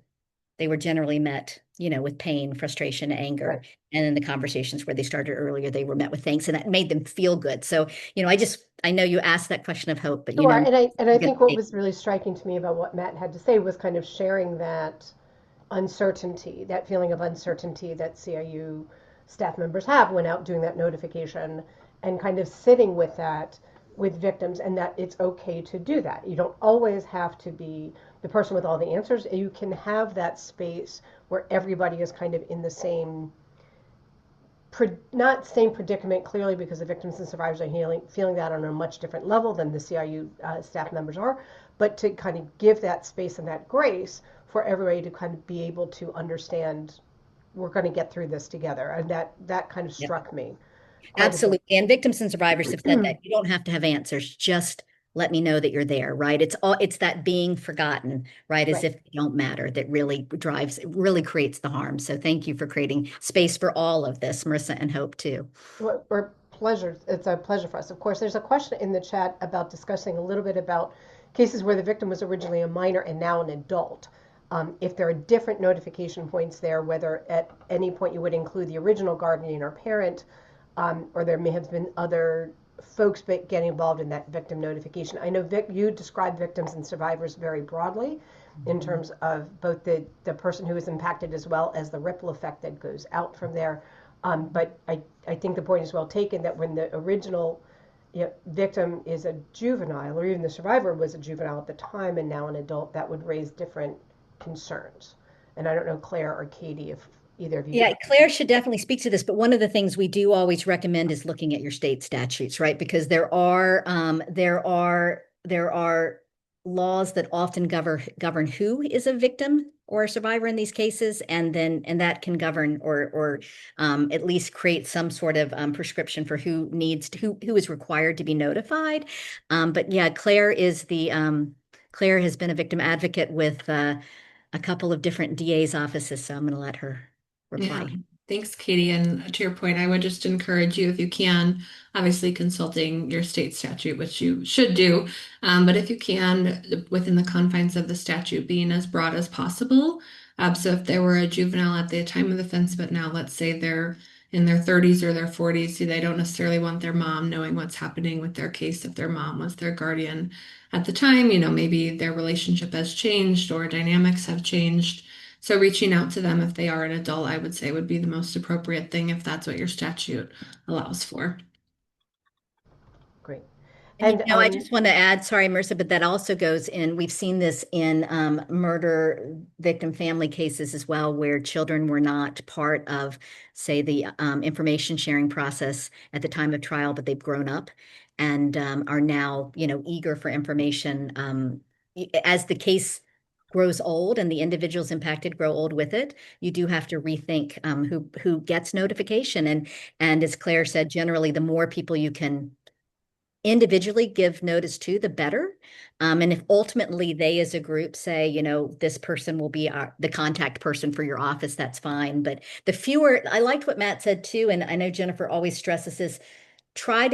Speaker 3: they were generally met, with pain, frustration, anger.
Speaker 1: Right.
Speaker 3: And in the conversations where they started earlier, they were met with thanks, and that made them feel good. So, I know you asked that question of hope, but
Speaker 1: Sure, and I think what
Speaker 3: take-
Speaker 1: was really striking to me about what Matt had to say was kind of sharing that uncertainty, that feeling of uncertainty that CIU staff members have when out doing that notification, and kind of sitting with that with victims, and that it's okay to do that. You don't always have to be the person with all the answers. You can have that space where everybody is kind of in the same not same predicament clearly, because the victims and survivors are feeling that on a much different level than the CIU staff members are, but to kind of give that space and that grace for everybody to kind of be able to understand we're going to get through this together, and that kind of
Speaker 3: Yeah.
Speaker 1: struck me quite a bit.
Speaker 3: Absolutely. And victims and survivors have said that you don't have to have answers. Just let me know that you're there, right? It's that being forgotten, right? As
Speaker 1: Right.
Speaker 3: if they don't matter, that really really creates the harm. So thank you for creating space for all of this, Marissa, and Hope too.
Speaker 1: Or pleasure. It's a pleasure for us. Of course, there's a question in the chat about discussing a little bit about cases where the victim was originally a minor and now an adult. If there are different notification points there, whether at any point you would include the original guardian or parent, or there may have been other folks getting involved in that victim notification. I know you describe victims and survivors very broadly in terms of both the person who is impacted as well as the ripple effect that goes out from there. But I think the point is well taken that when the original victim is a juvenile, or even the survivor was a juvenile at the time and now an adult, that would raise different concerns. And I don't know, Claire or Katie, if either of you.
Speaker 3: Yeah, Claire should definitely speak to this, but one of the things we do always recommend is looking at your state statutes, right? Because there are laws that often govern who is a victim or a survivor in these cases, and that can govern or at least create some sort of prescription for who is required to be notified. But yeah, Claire has been a victim advocate with a couple of different DA's offices, so I'm going to let her reply.
Speaker 4: Yeah, thanks, Katie. And to your point, I would just encourage you, if you can, obviously consulting your state statute, which you should do, but if you can, within the confines of the statute, being as broad as possible. So if they were a juvenile at the time of the offense, but now let's say they're in their 30s or their 40s, they don't necessarily want their mom knowing what's happening with their case if their mom was their guardian at the time. Maybe their relationship has changed or dynamics have changed. So reaching out to them if they are an adult, I would say would be the most appropriate thing if that's what your statute allows for.
Speaker 1: Great.
Speaker 3: And I just want to add, sorry, Marissa, but that also goes in, we've seen this in murder victim family cases as well, where children were not part of, say, the information sharing process at the time of trial, but they've grown up and are now, eager for information. As the case grows old and the individuals impacted grow old with it, you do have to rethink who gets notification. And as Claire said, generally, the more people you can individually give notice to, the better. And if ultimately they as a group say, this person will be the contact person for your office, that's fine. But the fewer, I liked what Matt said too, and I know Jennifer always stresses this, try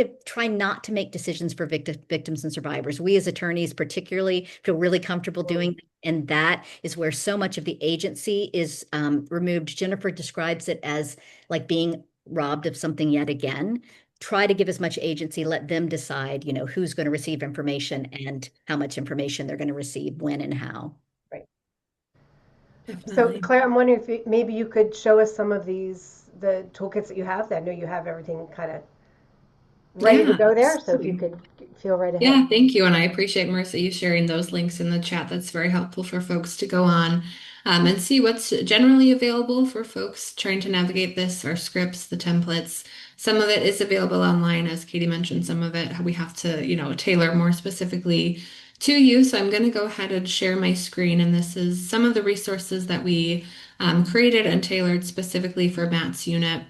Speaker 3: not to make decisions for victims and survivors. We as attorneys particularly feel really comfortable doing, and that is where so much of the agency is removed. Jennifer describes it as like being robbed of something yet again. Try to give as much agency, let them decide, who's going to receive information and how much information they're going to receive, when and how.
Speaker 1: Right.
Speaker 4: Definitely.
Speaker 1: So Claire, I'm wondering if maybe you could show us some of the toolkits that you have. I know you have everything kind of ready to go there. So if you could feel right ahead.
Speaker 4: Yeah, thank you. And I appreciate, Marissa, you sharing those links in the chat. That's very helpful for folks to go on and see what's generally available for folks trying to navigate this, our scripts, the templates. Some of it is available online, as Katie mentioned. Some of it we have to, tailor more specifically to you. So I'm going to go ahead and share my screen. And this is some of the resources that we created and tailored specifically for Matt's unit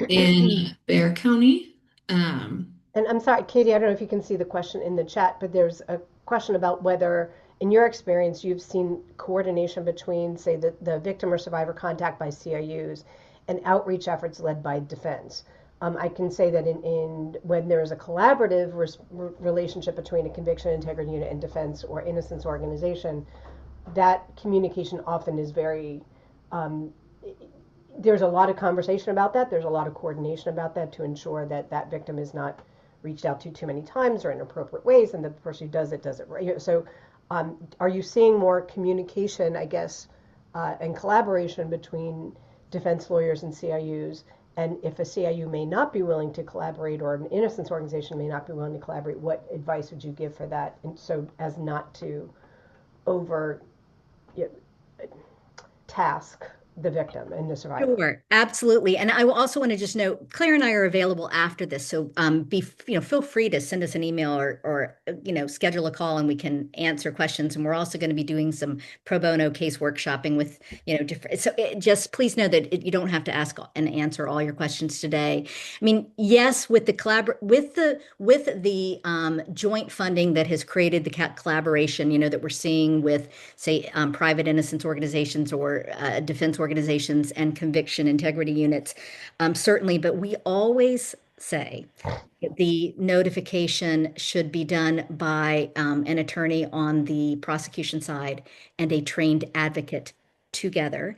Speaker 4: in Bexar County. Um,
Speaker 1: And I'm sorry, Katie, I don't know if you can see the question in the chat, but there's a question about whether, in your experience, you've seen coordination between, say, the victim or survivor contact by CIUs and outreach efforts led by defense. I can say that in when there is a collaborative relationship between a conviction integrity unit and defense or innocence organization, that communication often is very um, there's a lot of conversation about that. There's a lot of coordination about that to ensure that that victim is not reached out to too many times or in inappropriate ways, and the person who does it right. So, are you seeing more communication, I guess, and collaboration between defense lawyers and CIUs? And if a CIU may not be willing to collaborate, or an innocence organization may not be willing to collaborate, what advice would you give for that? And so, as not to over you know, task the victim and the survivor.
Speaker 3: Sure, absolutely. And I will also want to just note, Claire and I are available after this, so feel free to send us an email or schedule a call and we can answer questions. And we're also going to be doing some pro bono case workshopping with different. So just please know that you don't have to ask and answer all your questions today. I mean, yes, with the joint funding that has created the collaboration, that we're seeing with, say, private innocence organizations or defense organizations and conviction integrity units, certainly. But we always say the notification should be done by an attorney on the prosecution side and a trained advocate together,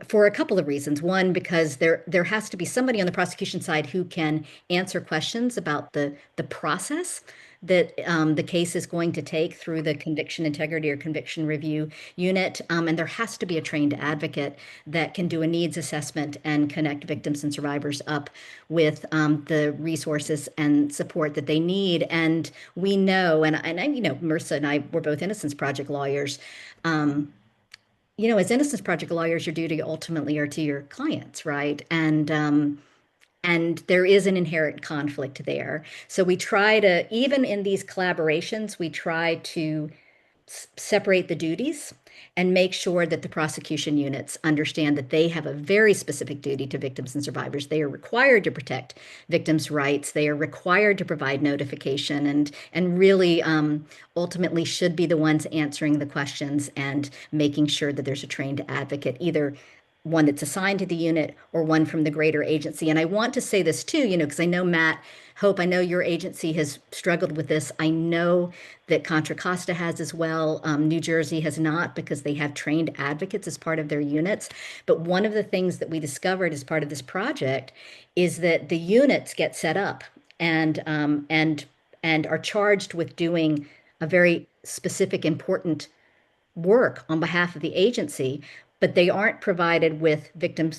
Speaker 3: for a couple of reasons. One, because there has to be somebody on the prosecution side who can answer questions about the process that the case is going to take through the conviction integrity or conviction review unit. And there has to be a trained advocate that can do a needs assessment and connect victims and survivors up with the resources and support that they need. And we know, and Marissa and I were both Innocence Project lawyers. As Innocence Project lawyers, your duty ultimately are to your clients, right? And there is an inherent conflict there. So we try to, even in these collaborations, we try to separate the duties and make sure that the prosecution units understand that they have a very specific duty to victims and survivors. They are required to protect victims' rights. They are required to provide notification and really ultimately should be the ones answering the questions and making sure that there's a trained advocate, either one that's assigned to the unit or one from the greater agency. And I want to say this too, because I know Matt, Hope, I know your agency has struggled with this. I know that Contra Costa has as well. New Jersey has not, because they have trained advocates as part of their units. But one of the things that we discovered as part of this project is that the units get set up and are charged with doing a very specific, important work on behalf of the agency, but they aren't provided with victim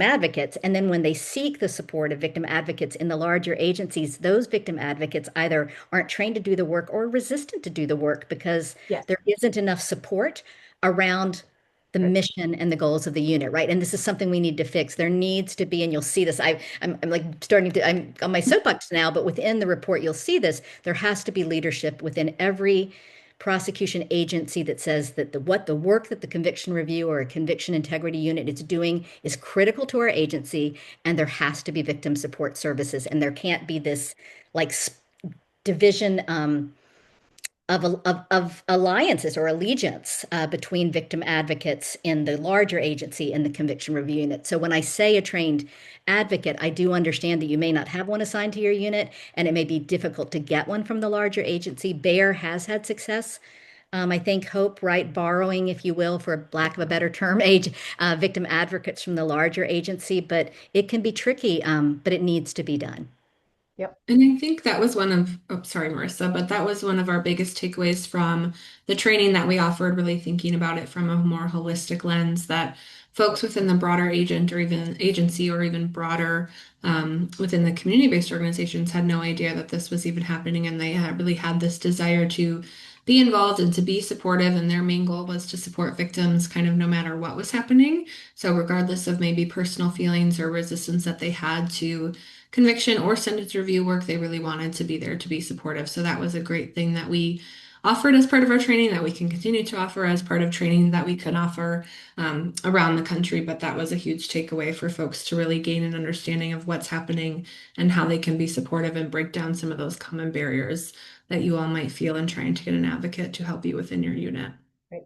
Speaker 3: advocates. And then when they seek the support of victim advocates in the larger agencies, those victim advocates either aren't trained to do the work or resistant to do the work because
Speaker 1: Yes.
Speaker 3: there isn't enough support around the mission and the goals of the unit, right? And this is something we need to fix. There needs to be, and you'll see this. I'm like I'm on my soapbox now, but within the report, you'll see this. There has to be leadership within every prosecution agency that says that the work that the conviction review or a conviction integrity unit is doing is critical to our agency, and there has to be victim support services, and there can't be this like division of alliances or allegiance between victim advocates in the larger agency and the conviction review unit. So when I say a trained advocate, I do understand that you may not have one assigned to your unit, and it may be difficult to get one from the larger agency. Bexar has had success. I think Hope, right, borrowing, if you will, for lack of a better term, victim advocates from the larger agency, but it can be tricky, but it needs to be done.
Speaker 1: Yep.
Speaker 4: And I think that was sorry, Marissa, but that was one of our biggest takeaways from the training that we offered, really thinking about it from a more holistic lens, that folks within the broader agent or even agency or even broader within the community-based organizations had no idea that this was even happening. And they really had this desire to be involved and to be supportive. And their main goal was to support victims kind of no matter what was happening. So regardless of maybe personal feelings or resistance that they had to conviction or sentence review work, they really wanted to be there to be supportive. So that was a great thing that we offered as part of our training that we can continue to offer as part of training that we can offer around the country. But that was a huge takeaway for folks to really gain an understanding of what's happening and how they can be supportive and break down some of those common barriers that you all might feel in trying to get an advocate to help you within your unit.
Speaker 1: Right.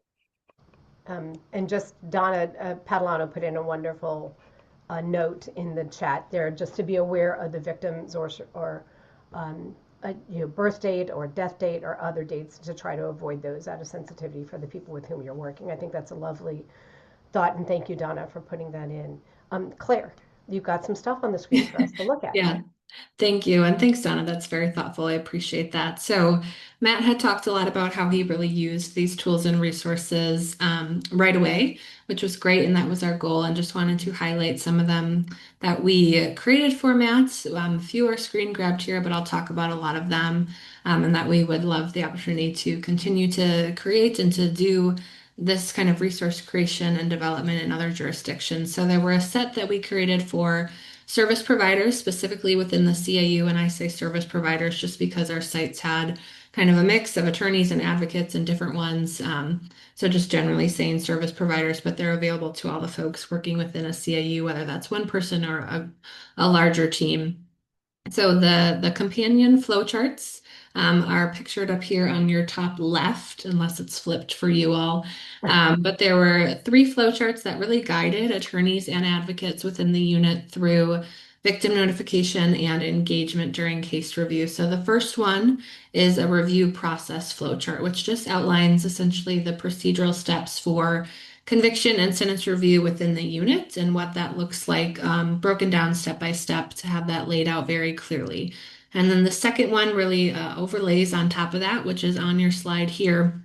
Speaker 1: And just Donna Padalano put in a wonderful note in the chat there, just to be aware of the victims or birth date or death date or other dates, to try to avoid those out of sensitivity for the people with whom you're working. I think that's a lovely thought, and thank you, Donna, for putting that in. Claire, you've got some stuff on the screen for us to look at.
Speaker 4: Yeah. Thank you. And thanks, Donna. That's very thoughtful. I appreciate that. So, Matt had talked a lot about how he really used these tools and resources right away, which was great. And that was our goal. And just wanted to highlight some of them that we created for Matt. A few are screen grabbed here, but I'll talk about a lot of them. And that we would love the opportunity to continue to create and to do this kind of resource creation and development in other jurisdictions. So, there were a set that we created for service providers, specifically within the CAU, and I say service providers just because our sites had kind of a mix of attorneys and advocates and different ones. So just generally saying service providers, but they're available to all the folks working within a CAU, whether that's one person or a larger team. So the companion flowcharts are pictured up here on your top left, unless it's flipped for you all. But there were 3 flowcharts that really guided attorneys and advocates within the unit through victim notification and engagement during case review. So the first one is a review process flowchart, which just outlines essentially the procedural steps for conviction and sentence review within the unit and what that looks like, broken down step by step to have that laid out very clearly. And then the second one really overlays on top of that, which is on your slide here,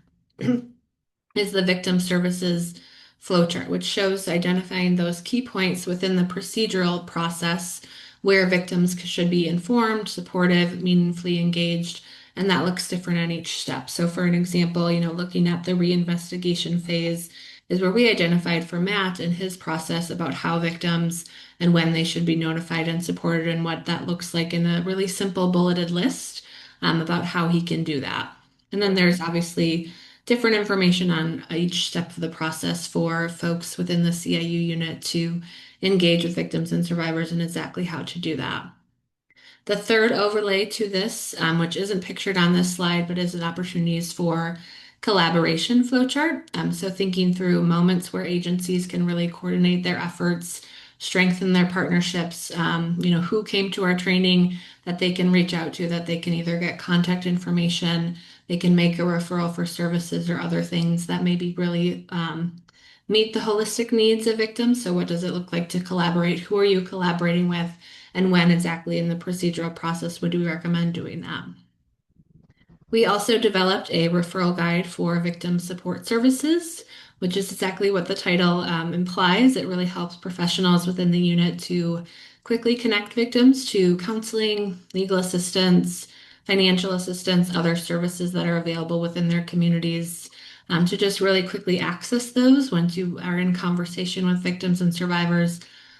Speaker 4: is the victim services flowchart, which shows identifying those key points within the procedural process where victims should be informed, supportive, meaningfully engaged, and that looks different on each step. So for an example, looking at the reinvestigation phase is where we identified for Matt and his process about how victims and when they should be notified and supported and what that looks like in a really simple bulleted list about how he can do that. And then there's obviously different information on each step of the process for folks within the CIU unit to engage with victims and survivors and exactly how to do that. The third overlay to this, which isn't pictured on this slide, but is an opportunities for collaboration flowchart. So thinking through moments where agencies can really coordinate their efforts, strengthen their partnerships, who came to our training that they can reach out to, that they can either get contact information, they can make a referral for services or other things that maybe really meet the holistic needs of victims. So what does it look like to collaborate? Who are you collaborating with? And when exactly in the procedural process would we recommend doing that? We also developed a referral guide for victim support services, which is exactly what the title implies. It really helps professionals within the unit to quickly connect victims to counseling, legal assistance, financial assistance, other services that are available within their communities, to just really quickly access those once you are in conversation with victims and survivors,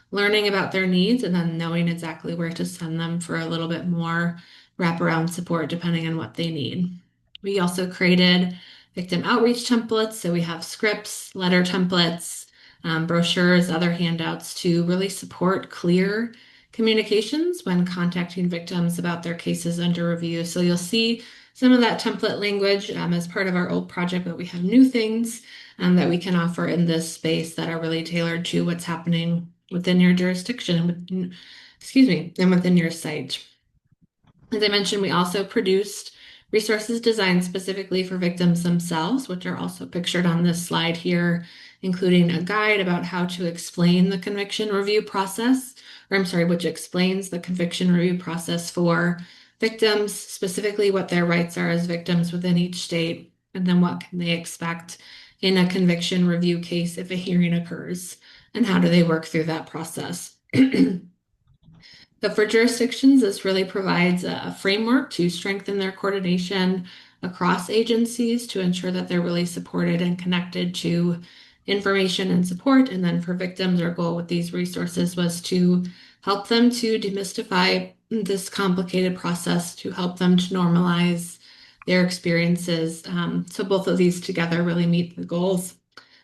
Speaker 4: learning about their needs, and then knowing exactly where to send them for a little bit more wraparound support depending on what they need. We also created victim outreach templates. So we have scripts, letter templates, brochures, other handouts to really support clear communications when contacting victims about their cases under review. So you'll see some of that template language as part of our old project, but we have new things that we can offer in this space that are really tailored to what's happening within your jurisdiction, and within your site. As I mentioned, we also produced resources designed specifically for victims themselves, which are also pictured on this slide here, including a guide about how to explain the conviction review process, which explains the conviction review process for victims, specifically what their rights are as victims within each state, and then what can they expect in a conviction review case if a hearing occurs, and how do they work through that process. But for jurisdictions, this really provides a framework to strengthen their coordination across agencies to ensure that they're really supported and connected to information and support. And then for victims, our goal with these resources was to help them to demystify this complicated process, to help them to normalize their experiences. So both of these together really meet the goals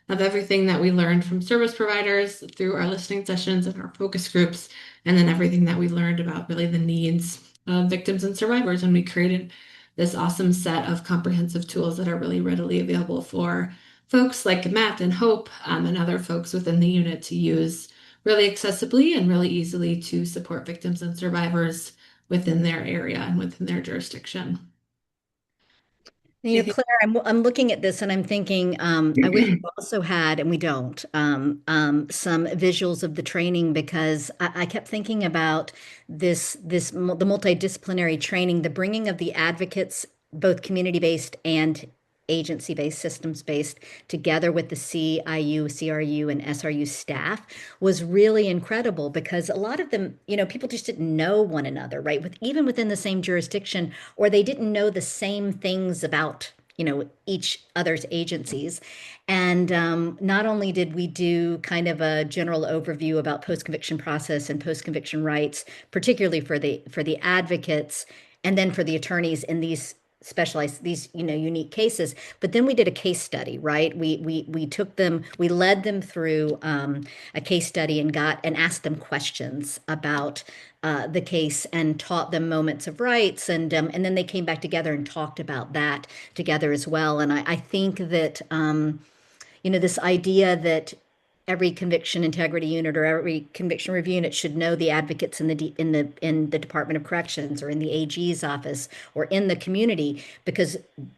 Speaker 4: of everything that we learned from service providers through our listening sessions and our focus groups, and then everything that we learned about really the needs of victims and survivors. And we created this awesome set of comprehensive tools that are really readily available for folks like Matt and Hope, and other folks within the unit to use really accessibly and really easily to support victims and survivors within their area and within their jurisdiction.
Speaker 3: Claire, I'm looking at this and I'm thinking, I wish we also had, and we don't, some visuals of the training because I kept thinking about the multidisciplinary training, the bringing of the advocates, both community-based and agency-based, systems-based, together with the CIU, CRU, and SRU staff was really incredible because a lot of them, people just didn't know one another, right? Even within the same jurisdiction, or they didn't know the same things about, each other's agencies. And not only did we do kind of a general overview about post-conviction process and post-conviction rights, particularly for the advocates, and then for the attorneys in these specialized unique cases, but then we did a case study, right? We took them, we led them through a case study and asked them questions about the case and taught them moments of rights, and then they came back together and talked about that together as well. And I think that this idea that every conviction integrity unit or every conviction review unit should know the advocates in the Department of Corrections or in the AG's office or in the community, because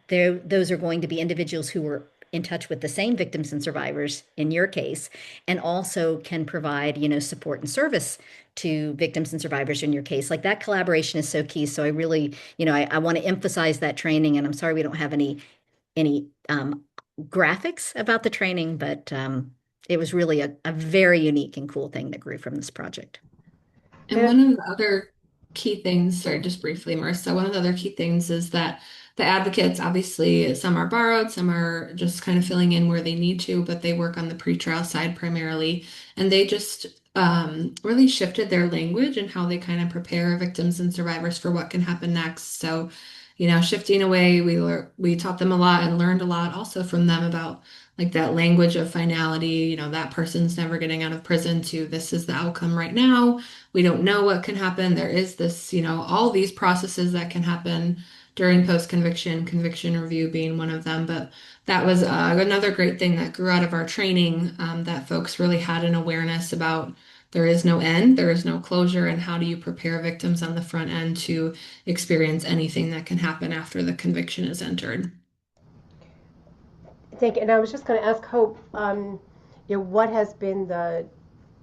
Speaker 3: those are going to be individuals who were in touch with the same victims and survivors in your case, and also can provide, support and service to victims and survivors in your case. Like, that collaboration is so key. So I really, I want to emphasize that training, and I'm sorry we don't have any graphics about the training, but it was really a very unique and cool thing that grew from this project.
Speaker 4: And one of the other key things, sorry, just briefly, Marissa, one of the other key things is that the advocates, obviously, some are borrowed, some are just kind of filling in where they need to, but they work on the pretrial side primarily. And they just really shifted their language and how they kind of prepare victims and survivors for what can happen next. So, shifting away, we taught them a lot and learned a lot also from them about like that language of finality, that person's never getting out of prison, to this is the outcome right now. We don't know what can happen. There is this, all these processes that can happen during post-conviction, conviction review being one of them. But that was another great thing that grew out of our training, that folks really had an awareness about there is no end, there is no closure, and how do you prepare victims on the front end to experience anything that can happen after the conviction is entered.
Speaker 1: Thank you. And I was just going to ask Hope, what has been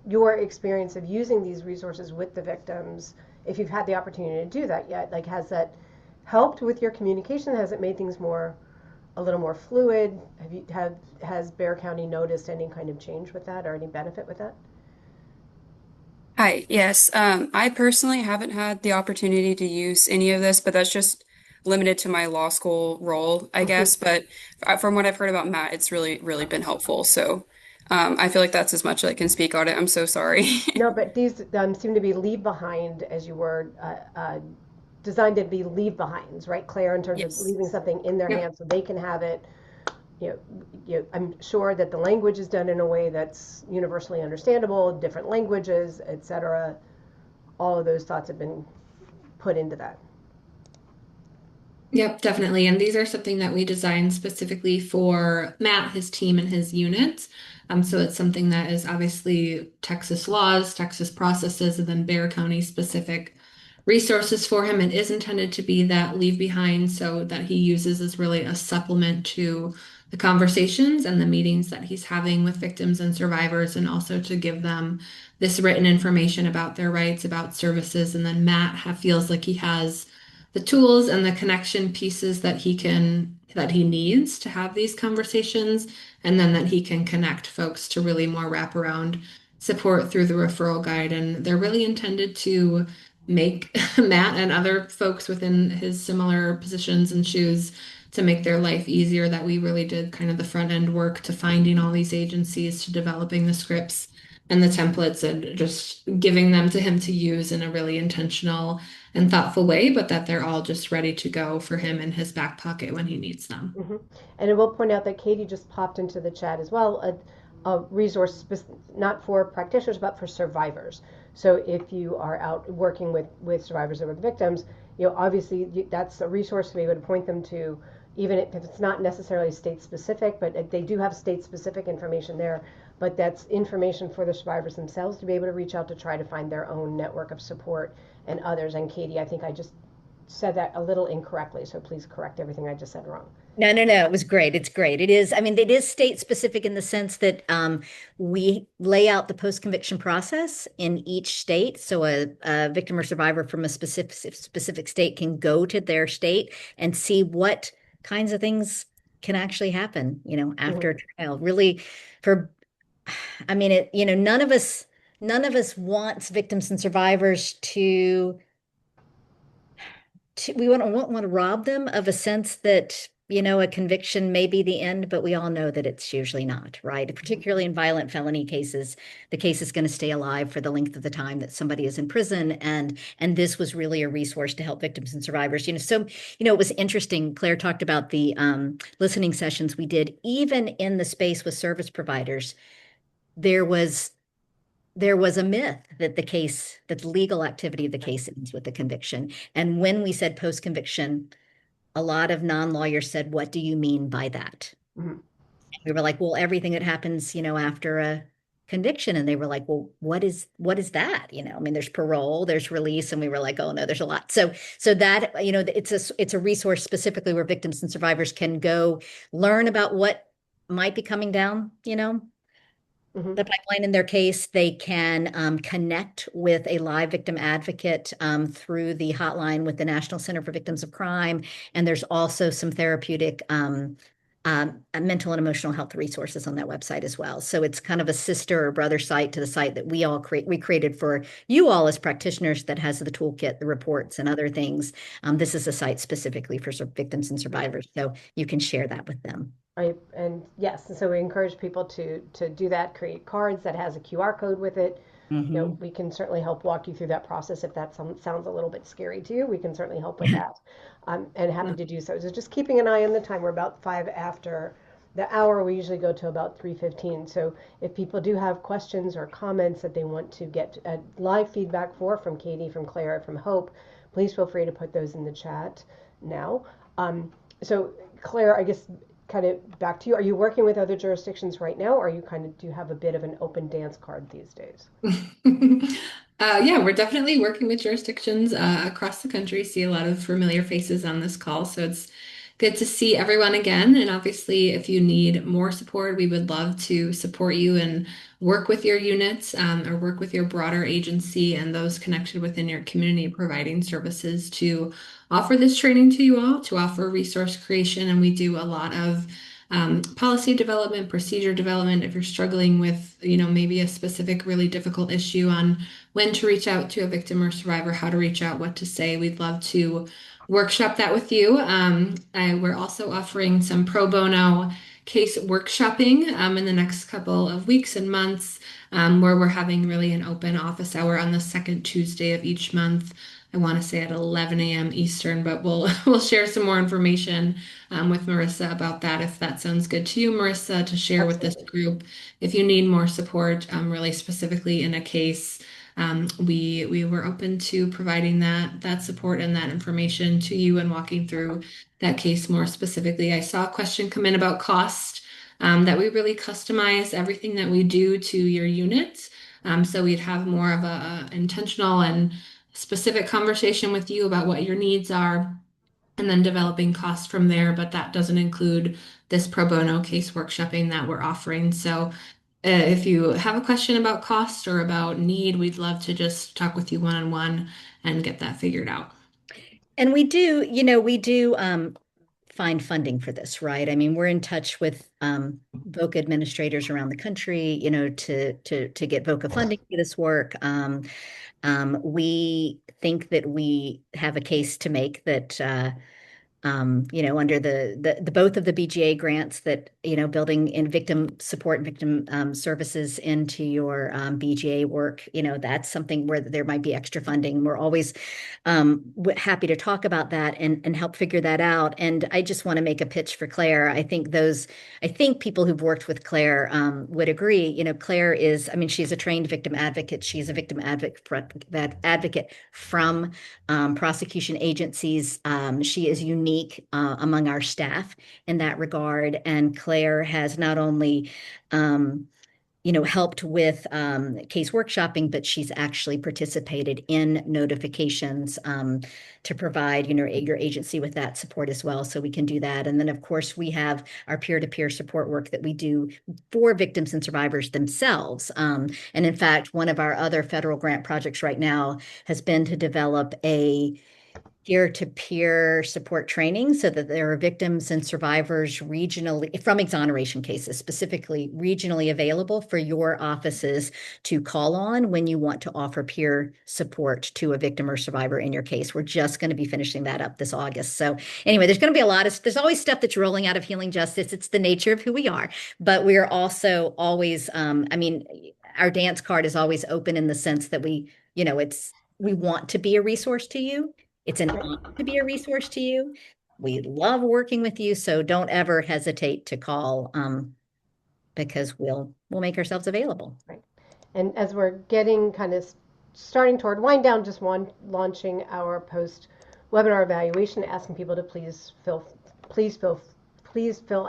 Speaker 1: your experience of using these resources with the victims, if you've had the opportunity to do that yet? Like, has that helped with your communication? Has it made things a little more fluid? Has Bexar County noticed any kind of change with that or any benefit with that?
Speaker 5: Hi, yes. I personally haven't had the opportunity to use any of this, but that's just limited to my law school role, I guess. But from what I've heard about Matt, it's really, really been helpful. So I feel like that's as much as I can speak on it. I'm so sorry.
Speaker 1: No, but these seem to be leave behind, as you were designed to be leave behinds, right, Claire, in terms of
Speaker 5: Yes.
Speaker 1: leaving something in their
Speaker 4: Yep.
Speaker 1: hands so they can have it. I'm sure that the language is done in a way that's universally understandable, different languages, etc. All of those thoughts have been put into that.
Speaker 4: Yep, definitely. And these are something that we designed specifically for Matt, his team, and his units. So it's something that is obviously Texas laws, Texas processes, and then Bexar County specific resources for him. It is intended to be that leave behind, so that he uses as really a supplement to the conversations and the meetings that he's having with victims and survivors, and also to give them this written information about their rights, about services. And then Matt feels like he has the tools and the connection pieces that he needs to have these conversations, and then that he can connect folks to really more wraparound support through the referral guide. And they're really intended to make Matt and other folks within his similar positions and shoes to make their life easier. That we really did kind of the front end work to finding all these agencies, to developing the scripts and the templates, and just giving them to him to use in a really intentional and thoughtful way, but that they're all just ready to go for him in his back pocket when he needs them.
Speaker 1: Mhm. And I will point out that Katie just popped into the chat as well, a resource not for practitioners, but for survivors. So if you are out working with survivors or with victims, obviously that's a resource to be able to point them to, even if it's not necessarily state specific, but they do have state specific information there. But that's information for the survivors themselves to be able to reach out to try to find their own network of support and others. And Katie, I think I just said that a little incorrectly, so please correct everything I just said wrong.
Speaker 3: No, no, no. It was great. It's great. It is. I mean, it is state specific in the sense that we lay out the post-conviction process in each state. So a victim or survivor from a specific state can go to their state and see what kinds of things can actually happen, after a trial. Really, I mean, none of us wants victims and survivors we won't want to rob them of a sense that, a conviction may be the end, but we all know that it's usually not, right? Particularly in violent felony cases, the case is going to stay alive for the length of the time that somebody is in prison. And this was really a resource to help victims and survivors. So, it was interesting. Claire talked about the listening sessions we did, even in the space with service providers. There was a myth that the legal activity of the case ends with the conviction. And when we said post-conviction, a lot of non-lawyers said, "What do you mean by that?"
Speaker 1: Mhm.
Speaker 3: We were like, "Well, everything that happens, after a conviction." And they were like, "Well, what is that?" I mean, there's parole, there's release, and we were like, "Oh no, there's a lot." So that, it's a resource specifically where victims and survivors can go learn about what might be coming down,
Speaker 1: Mhm.
Speaker 3: the pipeline in their case. They can connect with a live victim advocate through the hotline with the National Center for Victims of Crime. And there's also some therapeutic mental and emotional health resources on that website as well. So it's kind of a sister or brother site to the site that we created for you all as practitioners, that has the toolkit, the reports, and other things. This is a site specifically for victims and survivors, so you can share that with them.
Speaker 1: And yes, so we encourage people to do that, create cards that has a QR code with it.
Speaker 3: Mm-hmm.
Speaker 1: We can certainly help walk you through that process. If that sounds a little bit scary to you, we can certainly help with that. And happy to do so. So just keeping an eye on the time. We're about 5 after the hour. We usually go to about 3:15. So if people do have questions or comments that they want to get live feedback from Katie, from Claire, from Hope, please feel free to put those in the chat now. So Claire, I guess kind of back to you. Are you working with other jurisdictions right now, or do you have a bit of an open dance card these days?
Speaker 4: Yeah, we're definitely working with jurisdictions across the country. See a lot of familiar faces on this call, so it's good to see everyone again. And obviously, if you need more support, we would love to support you and work with your units or work with your broader agency and those connected within your community providing services to offer this training to you all, to offer resource creation. And we do a lot of policy development, procedure development. If you're struggling with, maybe a specific really difficult issue on when to reach out to a victim or survivor, how to reach out, what to say, we'd love to workshop that with you. We're also offering some pro bono case workshopping in the next couple of weeks and months, where we're having really an open office hour on the second Tuesday of each month. I want to say at 11 a.m. Eastern, but we'll share some more information with Marissa about that if that sounds good to you, Marissa, to share with this group. If you need more support, really specifically in a case, we were open to providing that support and that information to you and walking through that case more specifically. I saw a question come in about cost, that we really customize everything that we do to your unit. So we'd have more of a intentional and specific conversation with you about what your needs are, and then developing costs from there. But that doesn't include this pro bono case workshopping that we're offering. So if you have a question about cost or about need, we'd love to just talk with you one-on-one and get that figured out.
Speaker 3: And we do find funding for this, right? I mean, we're in touch with VOCA administrators around the country, to get VOCA funding for this work. We think that we have a case to make that, under the both of the BGA grants that building in victim support and victim services into your BGA work, that's something where there might be extra funding. We're always happy to talk about that and help figure that out. And I just want to make a pitch for Claire. I think people who've worked with Claire would agree. Claire is, I mean, she's a trained victim advocate. She's a victim advocate from prosecution agencies. She is unique among our staff in that regard. And Claire has not only helped with case workshopping, but she's actually participated in notifications to provide, your agency with that support as well. So we can do that. And then, of course, we have our peer-to-peer support work that we do for victims and survivors themselves. And in fact, one of our other federal grant projects right now has been to develop a peer-to-peer support training so that there are victims and survivors regionally from exoneration cases, specifically regionally available for your offices to call on when you want to offer peer support to a victim or survivor in your case. We're just going to be finishing that up this August. So anyway, there's going to be there's always stuff that's rolling out of Healing Justice. It's the nature of who we are, but we are also always, our dance card is always open in the sense that we want to be a resource to you. It's an honor to be a resource to you. We love working with you, so don't ever hesitate to call because we'll make ourselves available.
Speaker 1: Right. And as we're getting kind of starting toward wind down, just launching our post webinar evaluation, asking people to please fill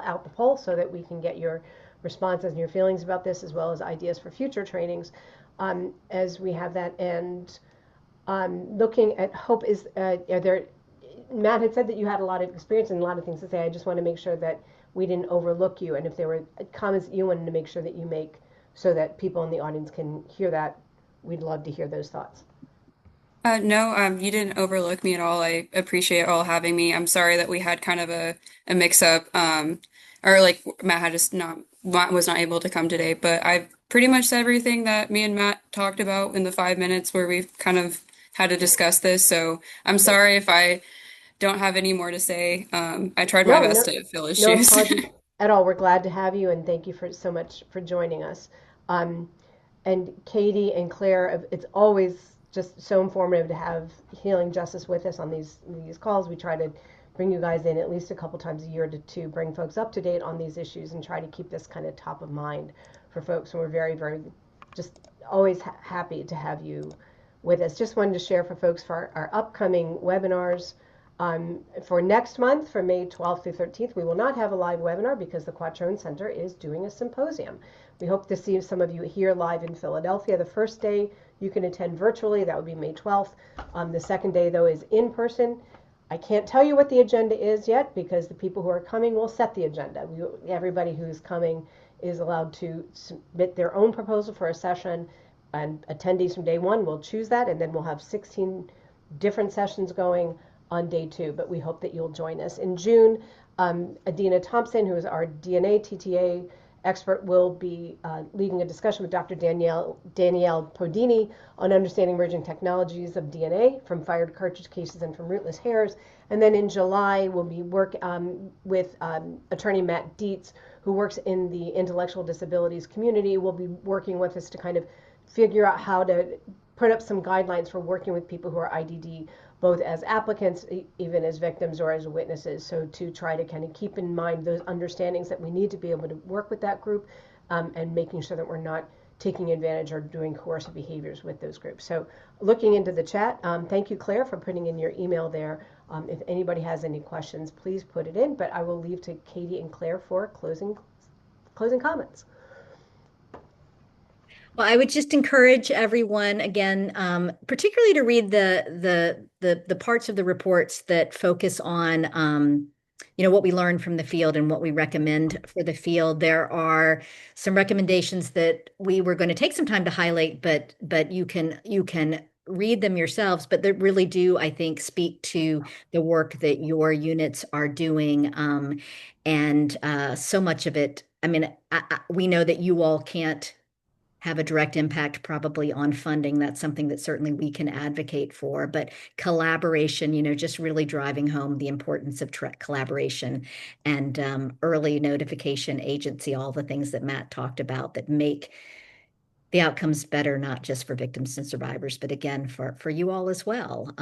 Speaker 1: out the poll so that we can get your responses and your feelings about this, as well as ideas for future trainings as we have that. And looking at Hope, Matt had said that you had a lot of experience and a lot of things to say. I just want to make sure that we didn't overlook you, and if there were comments that you wanted to make sure that you make so that people in the audience can hear that, we'd love to hear those thoughts.
Speaker 5: No, you didn't overlook me at all. I appreciate all having me. I'm sorry that we had kind of a mix up, or like Matt was not able to come today, but I've pretty much said everything that me and Matt talked about in the 5 minutes where we've kind of had to discuss this. So I'm sorry if I don't have any more to say. I tried my best to fill his shoes.
Speaker 1: No apologies at all. We're glad to have you, and thank you so much for joining us. And Katie and Claire, it's always just so informative to have Healing Justice with us on these calls. We try to bring you guys in at least a couple times a year to bring folks up to date on these issues and try to keep this kind of top of mind for folks. And we're very, very just always happy to have you with us. Just wanted to share for folks for our upcoming webinars. For next month, for May 12th through 13th, we will not have a live webinar because the Quattrone Center is doing a symposium. We hope to see some of you here live in Philadelphia. The first day you can attend virtually, that would be May 12th. The second day, though, is in person. I can't tell you what the agenda is yet because the people who are coming will set the agenda. Everybody who's coming is allowed to submit their own proposal for a session, and attendees from day one will choose that, and then we'll have 16 different sessions going on day 2, but we hope that you'll join us. In June, Adina Thompson, who is our DNA TTA expert, will be leading a discussion with Dr. Danielle Podini on understanding emerging technologies of DNA from fired cartridge cases and from rootless hairs. And then in July, we'll be with attorney Matt Dietz, who works in the intellectual disabilities community. Will be working with us to kind of figure out how to put up some guidelines for working with people who are IDD, both as applicants, even as victims or as witnesses. So to try to kind of keep in mind those understandings that we need to be able to work with that group and making sure that we're not taking advantage or doing coercive behaviors with those groups. So looking into the chat, thank you, Claire, for putting in your email there. If anybody has any questions, please put it in, but I will leave to Katie and Claire for closing comments.
Speaker 3: Well, I would just encourage everyone again, particularly to read the parts of the reports that focus on, what we learned from the field and what we recommend for the field. There are some recommendations that we were going to take some time to highlight, but you can read them yourselves. But they really do, I think, speak to the work that your units are doing, and so much of it. I mean, we know that you all can't have a direct impact probably on funding. That's something that certainly we can advocate for. But collaboration, just really driving home the importance of collaboration and early notification agency, all the things that Matt talked about that make the outcomes better, not just for victims and survivors, but again, for you all as well.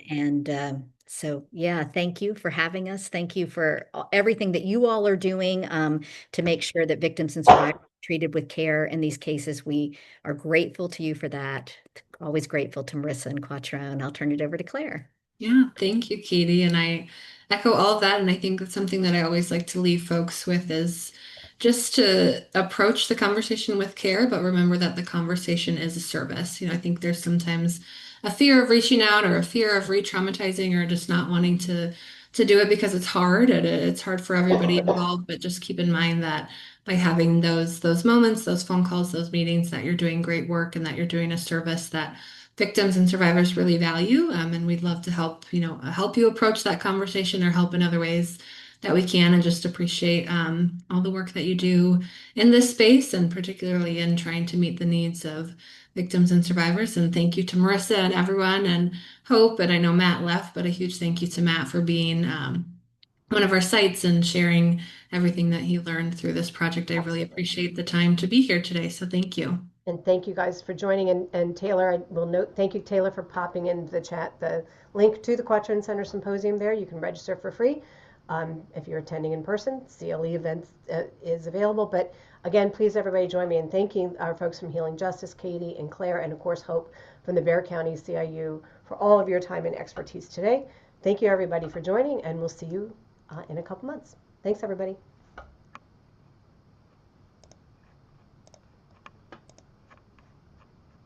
Speaker 3: And so, yeah, thank you for having us. Thank you for everything that you all are doing to make sure that victims and survivors are treated with care in these cases. We are grateful to you for that. Always grateful to Marissa and Quattrone. I'll turn it over to Claire.
Speaker 4: Yeah, thank you, Katie. And I echo all of that. And I think that's something that I always like to leave folks with is just to approach the conversation with care, but remember that the conversation is a service. I think there's sometimes a fear of reaching out or a fear of re-traumatizing or just not wanting to do it because it's hard and it's hard for everybody involved. But just keep in mind that by having those moments, those phone calls, those meetings, that you're doing great work and that you're doing a service that victims and survivors really value. And we'd love to help you approach that conversation or help in other ways that we can, and just appreciate all the work that you do in this space and particularly in trying to meet the needs of victims and survivors. And thank you to Marissa and everyone and Hope. And I know Matt left, but a huge thank you to Matt for being one of our sites and sharing everything that he learned through this project. I really appreciate the time to be here today. So thank you.
Speaker 1: And thank you guys for joining. And Taylor, I will note, thank you, Taylor, for popping into the chat the link to the Quattrone Center Symposium there. You can register for free. If you're attending in person, CLE events is available. But again, please everybody join me in thanking our folks from Healing Justice, Katie and Claire, and of course Hope from the Bexar County CIU for all of your time and expertise today. Thank you everybody for joining, and we'll see you in a couple months. Thanks everybody.